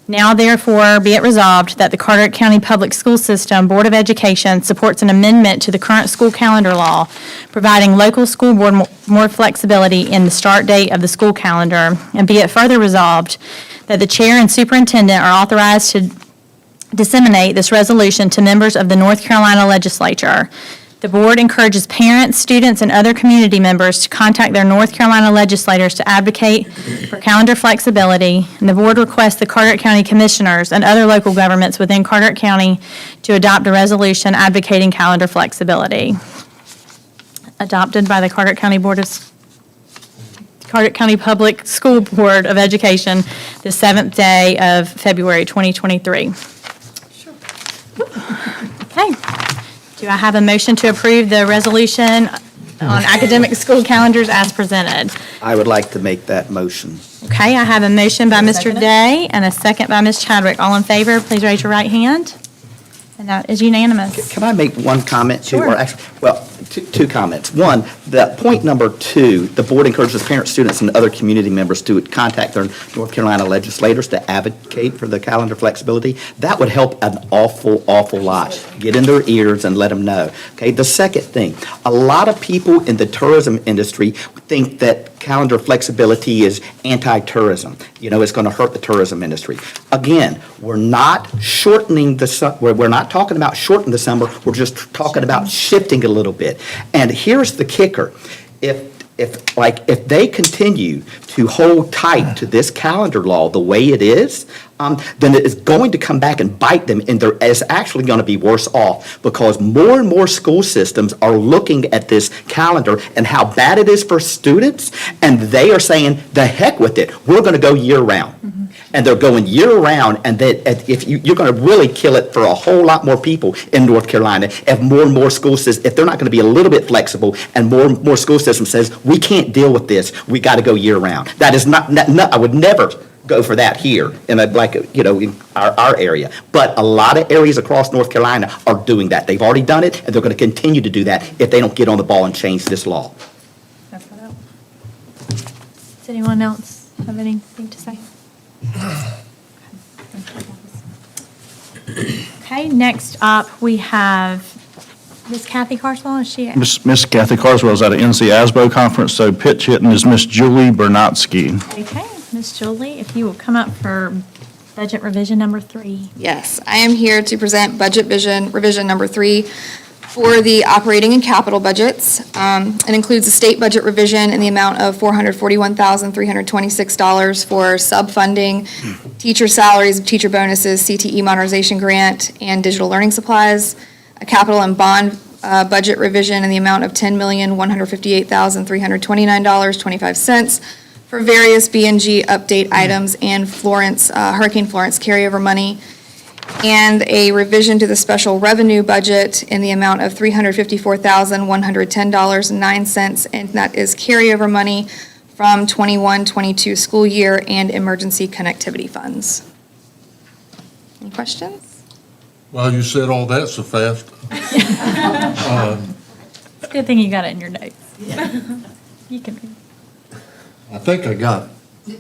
Now therefore be it resolved that the Carteret County Public School System Board of Education supports an amendment to the current school calendar law, providing local school board more flexibility in the start date of the school calendar, and be it further resolved that the chair and superintendent are authorized to disseminate this resolution to members of the North Carolina legislature. The board encourages parents, students, and other community members to contact their North Carolina legislators to advocate for calendar flexibility, and the board requests the Carteret County Commissioners and other local governments within Carteret County to adopt a resolution advocating calendar flexibility. Adopted by the Carteret County Public School Board of Education the 7th day of February 2023. Okay. Do I have a motion to approve the resolution on academic school calendars as presented? I would like to make that motion. Okay, I have a motion by Mr. Day and a second by Ms. Chadwick. All in favor, please raise your right hand. And that is unanimous. Can I make one comment too? Sure. Or actually, well, two comments. One, the point number 2, the board encourages parents, students, and other community members to contact their North Carolina legislators to advocate for the calendar flexibility. That would help an awful lot. Get in their ears and let them know. Okay, the second thing, a lot of people in the tourism industry think that calendar flexibility is anti-tourism. You know, it's going to hurt the tourism industry. Again, we're not shortening we're not talking about shortening the summer, we're just talking about shifting a little bit. And here's the kicker. If they continue to hold tight to this calendar law the way it is, then it is going to come back and bite them, and it's actually going to be worse off, because more and more school systems are looking at this calendar and how bad it is for students, and they are saying, the heck with it, we're going to go year-round. And they're going year-round, and that if you're going to really kill it for a whole lot more people in North Carolina if more and more school systems, if they're not going to be a little bit flexible, and more school systems says, we can't deal with this, we got to go year-round. That is not, I would never go for that here in in our area. But a lot of areas across North Carolina are doing that. They've already done it, and they're going to continue to do that if they don't get on the ball and change this law. Does anyone else have anything to say? Okay, next up, we have Miss Kathy Carswell. Is she? Miss Kathy Carswell is at an NC ASBO conference, so pitch hitting is Miss Julie Bernatsky. Okay, Miss Julie, if you will come up for budget revision number 3. Yes, I am here to present budget revision number 3 for the operating and capital budgets. It includes a state budget revision in the amount of $441,326 for sub-funding, teacher salaries, teacher bonuses, CTE modernization grant, and digital learning supplies. A capital and bond budget revision in the amount of $10,158,329.25 for various B&G update items and Hurricane Florence carryover money, and a revision to the special revenue budget in the amount of $354,110.09, and that is carryover money from 21-22 school year and emergency connectivity funds. Any questions? Well, you said all that so fast. It's a good thing you got it in your notes. You can. I think I got it.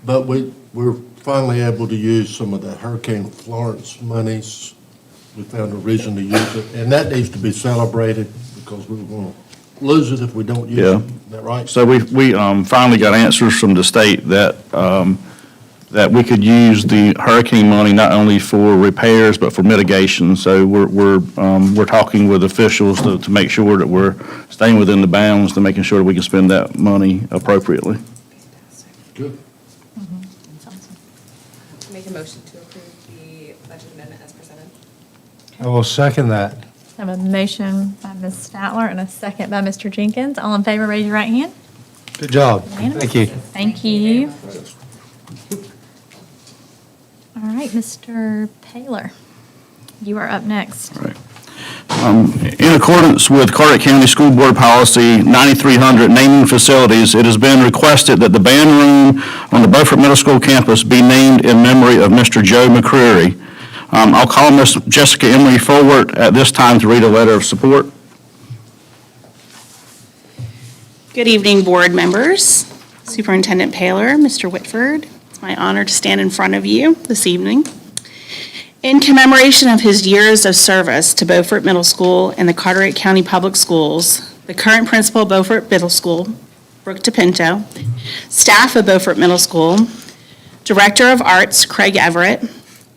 But we're finally able to use some of the Hurricane Florence monies. We found a reason to use it, and that needs to be celebrated, because we're going to lose it if we don't use it. Is that right? So we finally got answers from the state that we could use the hurricane money not only for repairs but for mitigation. So we're talking with officials to make sure that we're staying within the bounds, to making sure that we can spend that money appropriately. Good. Make a motion to approve the budget amendment as presented. I will second that. I have a motion by Ms. Statler and a second by Mr. Jenkins. All in favor, raise your right hand. Good job. Unanimous. Thank you. Thank you. All right, Mr. Taylor, you are up next. All right. In accordance with Carteret County School Board Policy 9300, naming facilities, it has been requested that the band room on the Beaufort Middle School campus be named in memory of Mr. Joe McCreary. I'll call Miss Jessica Emery forward at this time to read a letter of support. Good evening, board members, Superintendent Paler, Mr. Whitford. It's my honor to stand in front of you this evening. In commemoration of his years of service to Beaufort Middle School and the Carteret County Public Schools, the current principal of Beaufort Middle School, Brooke DePinto, staff of Beaufort Middle School, Director of Arts, Craig Everett,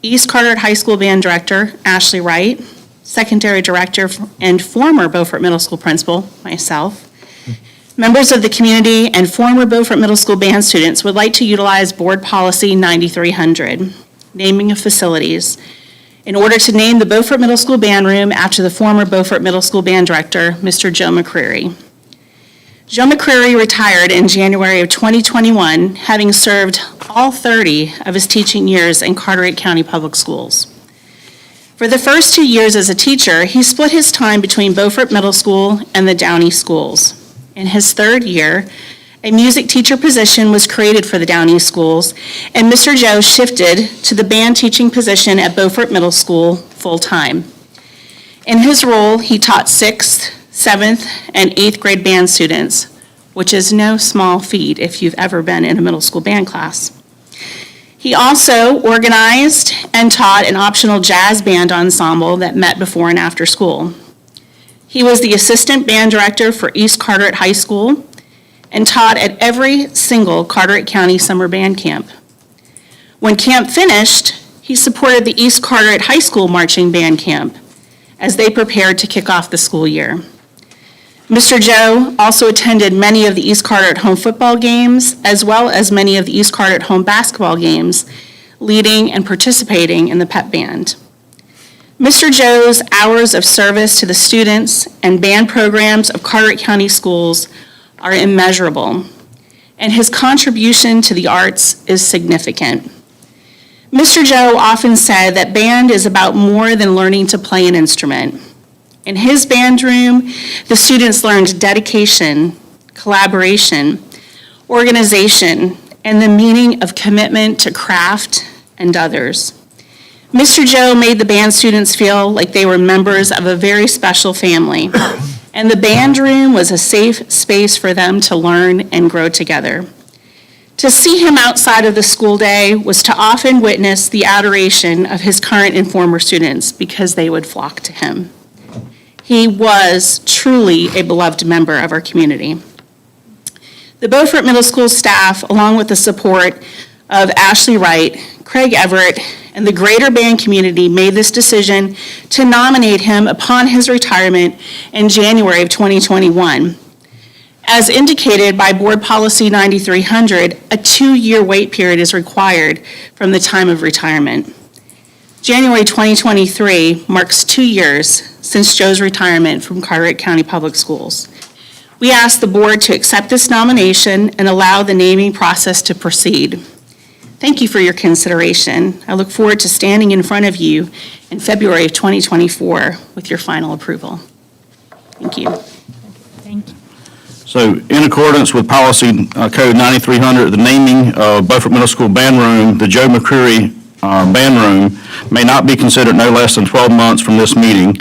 East Carteret High School Band Director, Ashley Wright, Secondary Director and former Beaufort Middle School Principal, myself, members of the community and former Beaufort Middle School band students would like to utilize Board Policy 9300, naming of facilities, in order to name the Beaufort Middle School Band Room after the former Beaufort Middle School Band Director, Mr. Joe McCreary. Joe McCreary retired in January of 2021, having served all 30 of his teaching years in Carteret County Public Schools. For the first 2 years as a teacher, he split his time between Beaufort Middle School and the Downey schools. In his third year, a music teacher position was created for the Downey schools, and Mr. Joe shifted to the band teaching position at Beaufort Middle School full-time. In his role, he taught 6th, 7th, and 8th grade band students, which is no small feat if you've ever been in a middle school band class. He also organized and taught an optional jazz band ensemble that met before and after school. He was the assistant band director for East Carteret High School and taught at every single Carteret County summer band camp. When camp finished, he supported the East Carteret High School marching band camp as they prepared to kick off the school year. Mr. Joe also attended many of the East Carteret home football games, as well as many of the East Carteret home basketball games, leading and participating in the pep band. Mr. Joe's hours of service to the students and band programs of Carteret County schools are immeasurable, and his contribution to the arts is significant. Mr. Joe often said that band is about more than learning to play an instrument. In his band room, the students learned dedication, collaboration, organization, and the meaning of commitment to craft and others. Mr. Joe made the band students feel like they were members of a very special family, and the band room was a safe space for them to learn and grow together. To see him outside of the school day was to often witness the adoration of his current and former students because they would flock to him. He was truly a beloved member of our community. The Beaufort Middle School staff, along with the support of Ashley Wright, Craig Everett, and the greater band community, made this decision to nominate him upon his retirement in January of 2021. As indicated by Board Policy 9300, a 2-year wait period is required from the time of retirement. January 2023 marks 2 years since Joe's retirement from Carteret County Public Schools. We ask the board to accept this nomination and allow the naming process to proceed. Thank you for your consideration. I look forward to standing in front of you in February of 2024 with your final approval. Thank you. Thank you. So in accordance with Policy Code 9300, the naming of Beaufort Middle School Band Room, the Joe McCreary Band Room, may not be considered no less than 12 months from this meeting.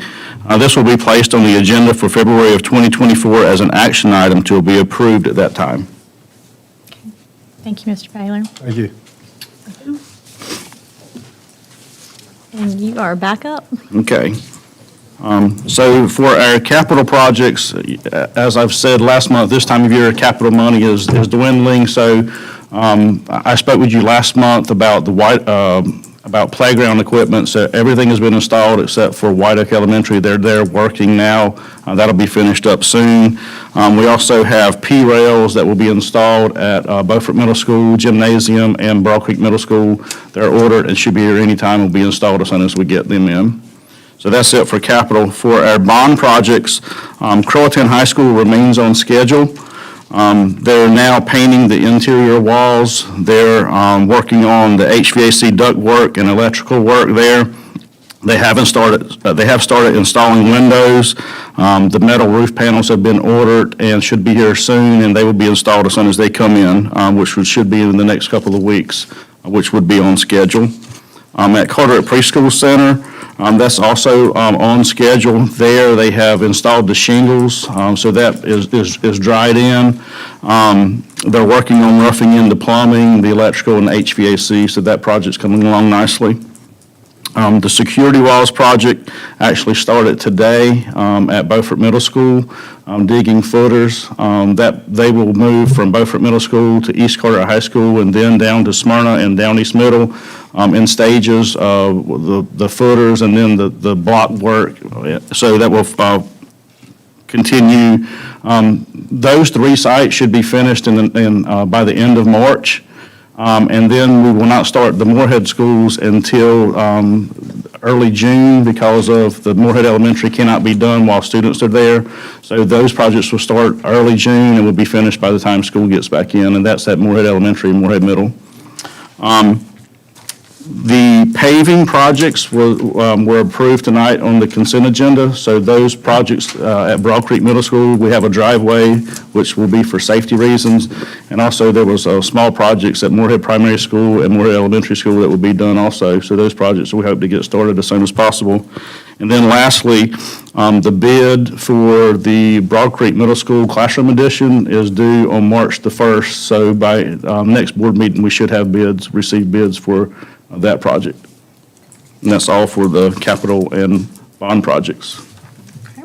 This will be placed on the agenda for February of 2024 as an action item to be approved at that time. Thank you, Mr. Paler. Thank you. And you are back up. Okay. So for our capital projects, as I've said last month, this time of year, capital money is dwindling. So I spoke with you last month about about playground equipment. So everything has been installed except for White Oak Elementary. They're there working now. That'll be finished up soon. We also have P-rails that will be installed at Beaufort Middle School, Gymnasium, and Burl Creek Middle School. They're ordered and should be here anytime. Will be installed as soon as we get them in. So that's it for capital. For our bond projects, Croatan High School remains on schedule. They're now painting the interior walls. They're working on the HVAC duct work and electrical work there. They have started installing windows. The metal roof panels have been ordered and should be here soon, and they will be installed as soon as they come in, should be in the next couple of weeks, which would be on schedule. At Carteret Preschool Center, that's also on schedule. There, they have installed the shingles, so that is dried in. They're working on roughing in the plumbing, the electrical, and the HVAC, so that project's coming along nicely. The security walls project actually started today at Beaufort Middle School, digging footers. That they will move from Beaufort Middle School to East Carteret High School and then down to Smyrna and down East Middle in stages, the footers and then the block work. So that will continue. Those 3 sites should be finished by the end of March. And then we will not start the Moorhead schools until early June because of the Moorhead Elementary cannot be done while students are there. So those projects will start early June and will be finished by the time school gets back in, and that's at Moorhead Elementary and Moorhead Middle. The paving projects were approved tonight on the consent agenda. So those projects at Broad Creek Middle School, we have a driveway, which will be for safety reasons. And also there was small projects at Moorhead Primary School and Moorhead Elementary School that will be done also. So those projects we hope to get started as soon as possible. And then lastly, the bid for the Broad Creek Middle School Classroom Edition is due on March the 1st. So by next board meeting, we should have receive bids for that project. And that's all for the capital and bond projects. Okay.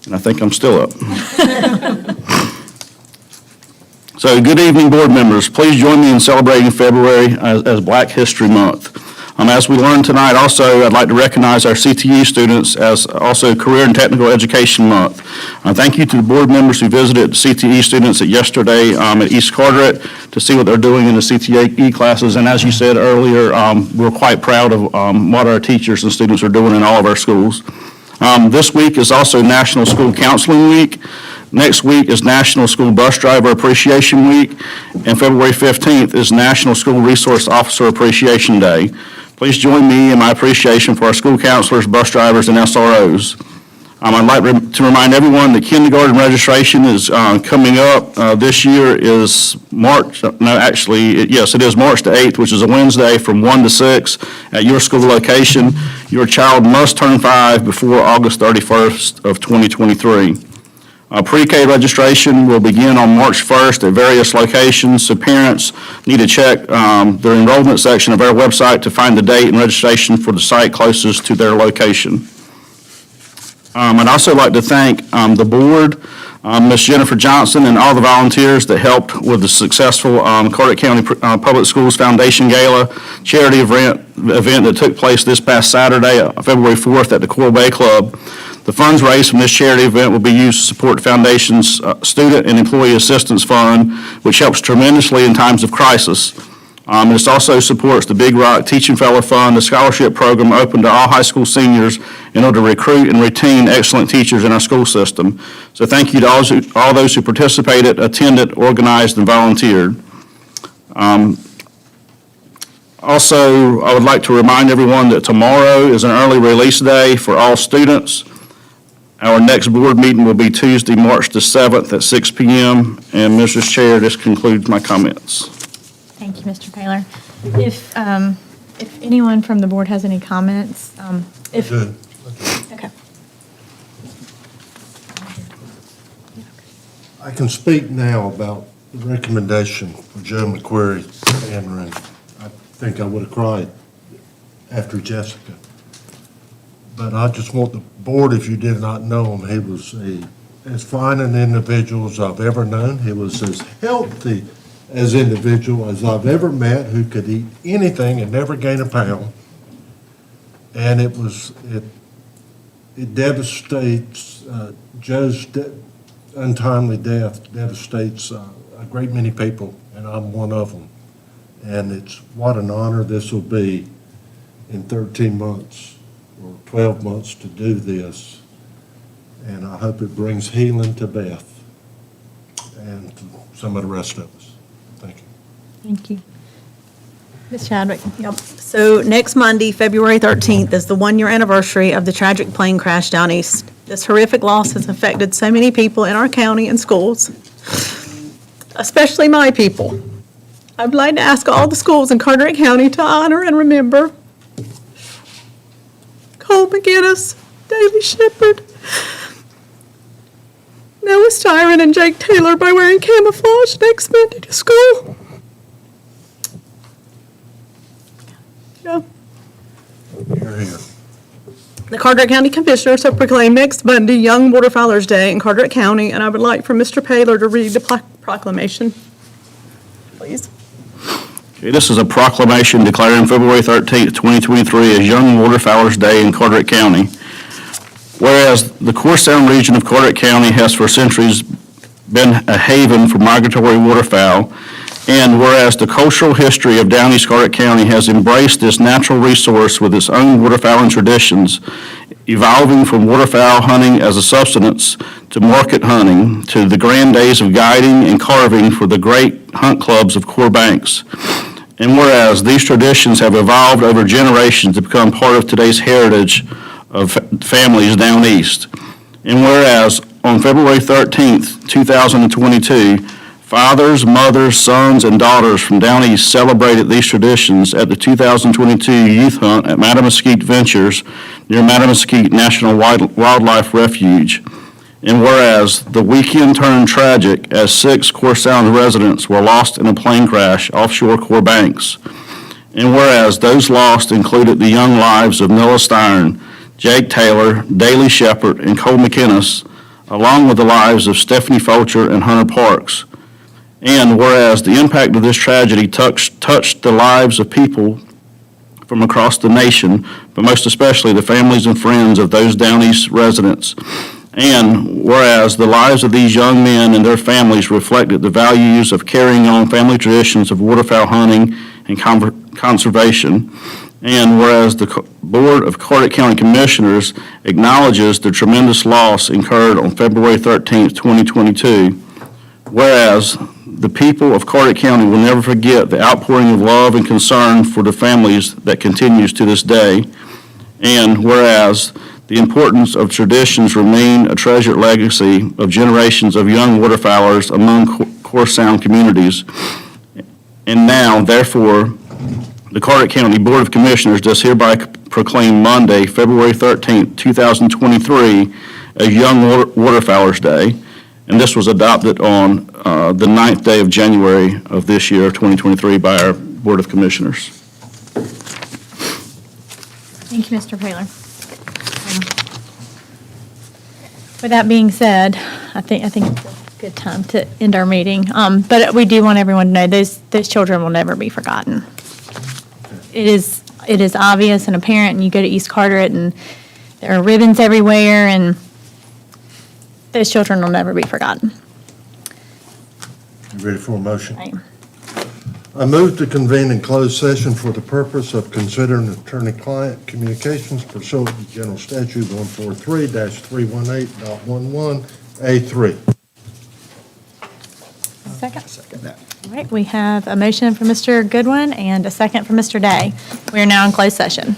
And I think I'm still up. So good evening, board members. Please join me in celebrating February as Black History Month. As we learned tonight also, I'd like to recognize our CTE students as also Career and Technical Education Month. Thank you to the board members who visited CTE students yesterday at East Carteret to see what they're doing in the CTE classes. And as you said earlier, we're quite proud of what our teachers and students are doing in all of our schools. This week is also National School Counseling Week. Next week is National School Bus Driver Appreciation Week. And February 15th is National School Resource Officer Appreciation Day. Please join me in my appreciation for our school counselors, bus drivers, and SROs. I'd like to remind everyone that kindergarten registration is coming up. This year is March, yes, it is March the 8th, which is a Wednesday from 1 to 6 at your school location. Your child must turn 5 before August 31st of 2023. Pre-K registration will begin on March 1st at various locations, so parents need to check the enrollment section of our website to find the date and registration for the site closest to their location. I'd also like to thank the board, Ms. Jennifer Johnson, and all the volunteers that helped with the successful Carteret County Public Schools Foundation Gala charity event that took place this past Saturday, February 4th at the Coral Bay Club. The funds raised from this charity event will be used to support the Foundation's Student and Employee Assistance Fund, which helps tremendously in times of crisis. This also supports the Big Rock Teaching Fellow Fund, a scholarship program open to all high school seniors in order to recruit and retain excellent teachers in our school system. So thank you to all those who participated, attended, organized, and volunteered. Also, I would like to remind everyone that tomorrow is an early release day for all students. Our next board meeting will be Tuesday, March the 7th at 6 p.m. And Mrs. Chair, this concludes my comments. Thank you, Mr. Paylor. If anyone from the board has any comments, Good. okay. I can speak now about the recommendation for Joe McQuarrie and I think I would have cried after Jessica. But I just want the board, if you did not know him, he was as fine an individual as I've ever known. He was as healthy as individual as I've ever met, who could eat anything and never gain a pound. And it devastates, Joe's untimely death devastates a great many people, and I'm one of them. And it's what an honor this will be in 13 months or 12 months to do this. And I hope it brings healing to Beth and to some of the rest of us. Thank you. Thank you. Ms. Chadwick? Yep. So next Monday, February 13th, is the one-year anniversary of the tragic plane crash down east. This horrific loss has affected so many people in our county and schools, especially my people. I would like to ask all the schools in Carteret County to honor and remember Cole McGinnis, Daley Shepherd, Noah Styron, and Jake Taylor by wearing camouflage next Monday to school. Yeah. Here, here. The Carteret County Commissioners have proclaimed next Monday Young Waterfowlers Day in Carteret County, and I would like for Mr. Paylor to read the proclamation, please. Okay, this is a proclamation declaring February 13th, 2023 as Young Waterfowlers Day in Carteret County. Whereas the Corsound region of Carteret County has for centuries been a haven for migratory waterfowl, and whereas the cultural history of Down East Carteret County has embraced this natural resource with its own waterfowling traditions, evolving from waterfowl hunting as a subsistence to market hunting to the grand days of guiding and carving for the great hunt clubs of Core Banks. And whereas these traditions have evolved over generations to become part of today's heritage of families down east. And whereas on February 13th, 2022, fathers, mothers, sons, and daughters from down east celebrated these traditions at the 2022 Youth Hunt at Mattamuskeet Ventures near Mattamuskeet National Wildlife Refuge. And whereas the weekend turned tragic as 6 Corsound residents were lost in a plane crash offshore Core Banks. And whereas those lost included the young lives of Noah Styron, Jake Taylor, Daley Shepherd, and Cole McInnes, along with the lives of Stephanie Fulcher and Hunter Parks. And whereas the impact of this tragedy touched the lives of people from across the nation, but most especially the families and friends of those Down East residents. And whereas the lives of these young men and their families reflected the values of carrying on family traditions of waterfowl hunting and conservation. And whereas the Board of Carteret County Commissioners acknowledges the tremendous loss incurred on February 13th, 2022. Whereas the people of Carteret County will never forget the outpouring of love and concern for the families that continues to this day. And whereas the importance of traditions remain a treasured legacy of generations of young waterfowlers among Corsound communities. And now, therefore, the Carteret County Board of Commissioners does hereby proclaim Monday, February 13th, 2023, as Young Waterfowlers Day. And this was adopted on the 9th day of January of this year, 2023, by our Board of Commissioners. Thank you, Mr. Paylor. With that being said, I think it's a good time to end our meeting. But we do want everyone to know those children will never be forgotten. It is obvious and apparent, and you go to East Carteret, and there are ribbons everywhere, and those children will never be forgotten. You ready for a motion? I am. I move to convene in closed session for the purpose of considering attorney-client communications pursuant to General Statute 143-318.11A3. Second. Second that. All right, we have a motion from Mr. Goodwin and a second from Mr. Day. We are now in closed session.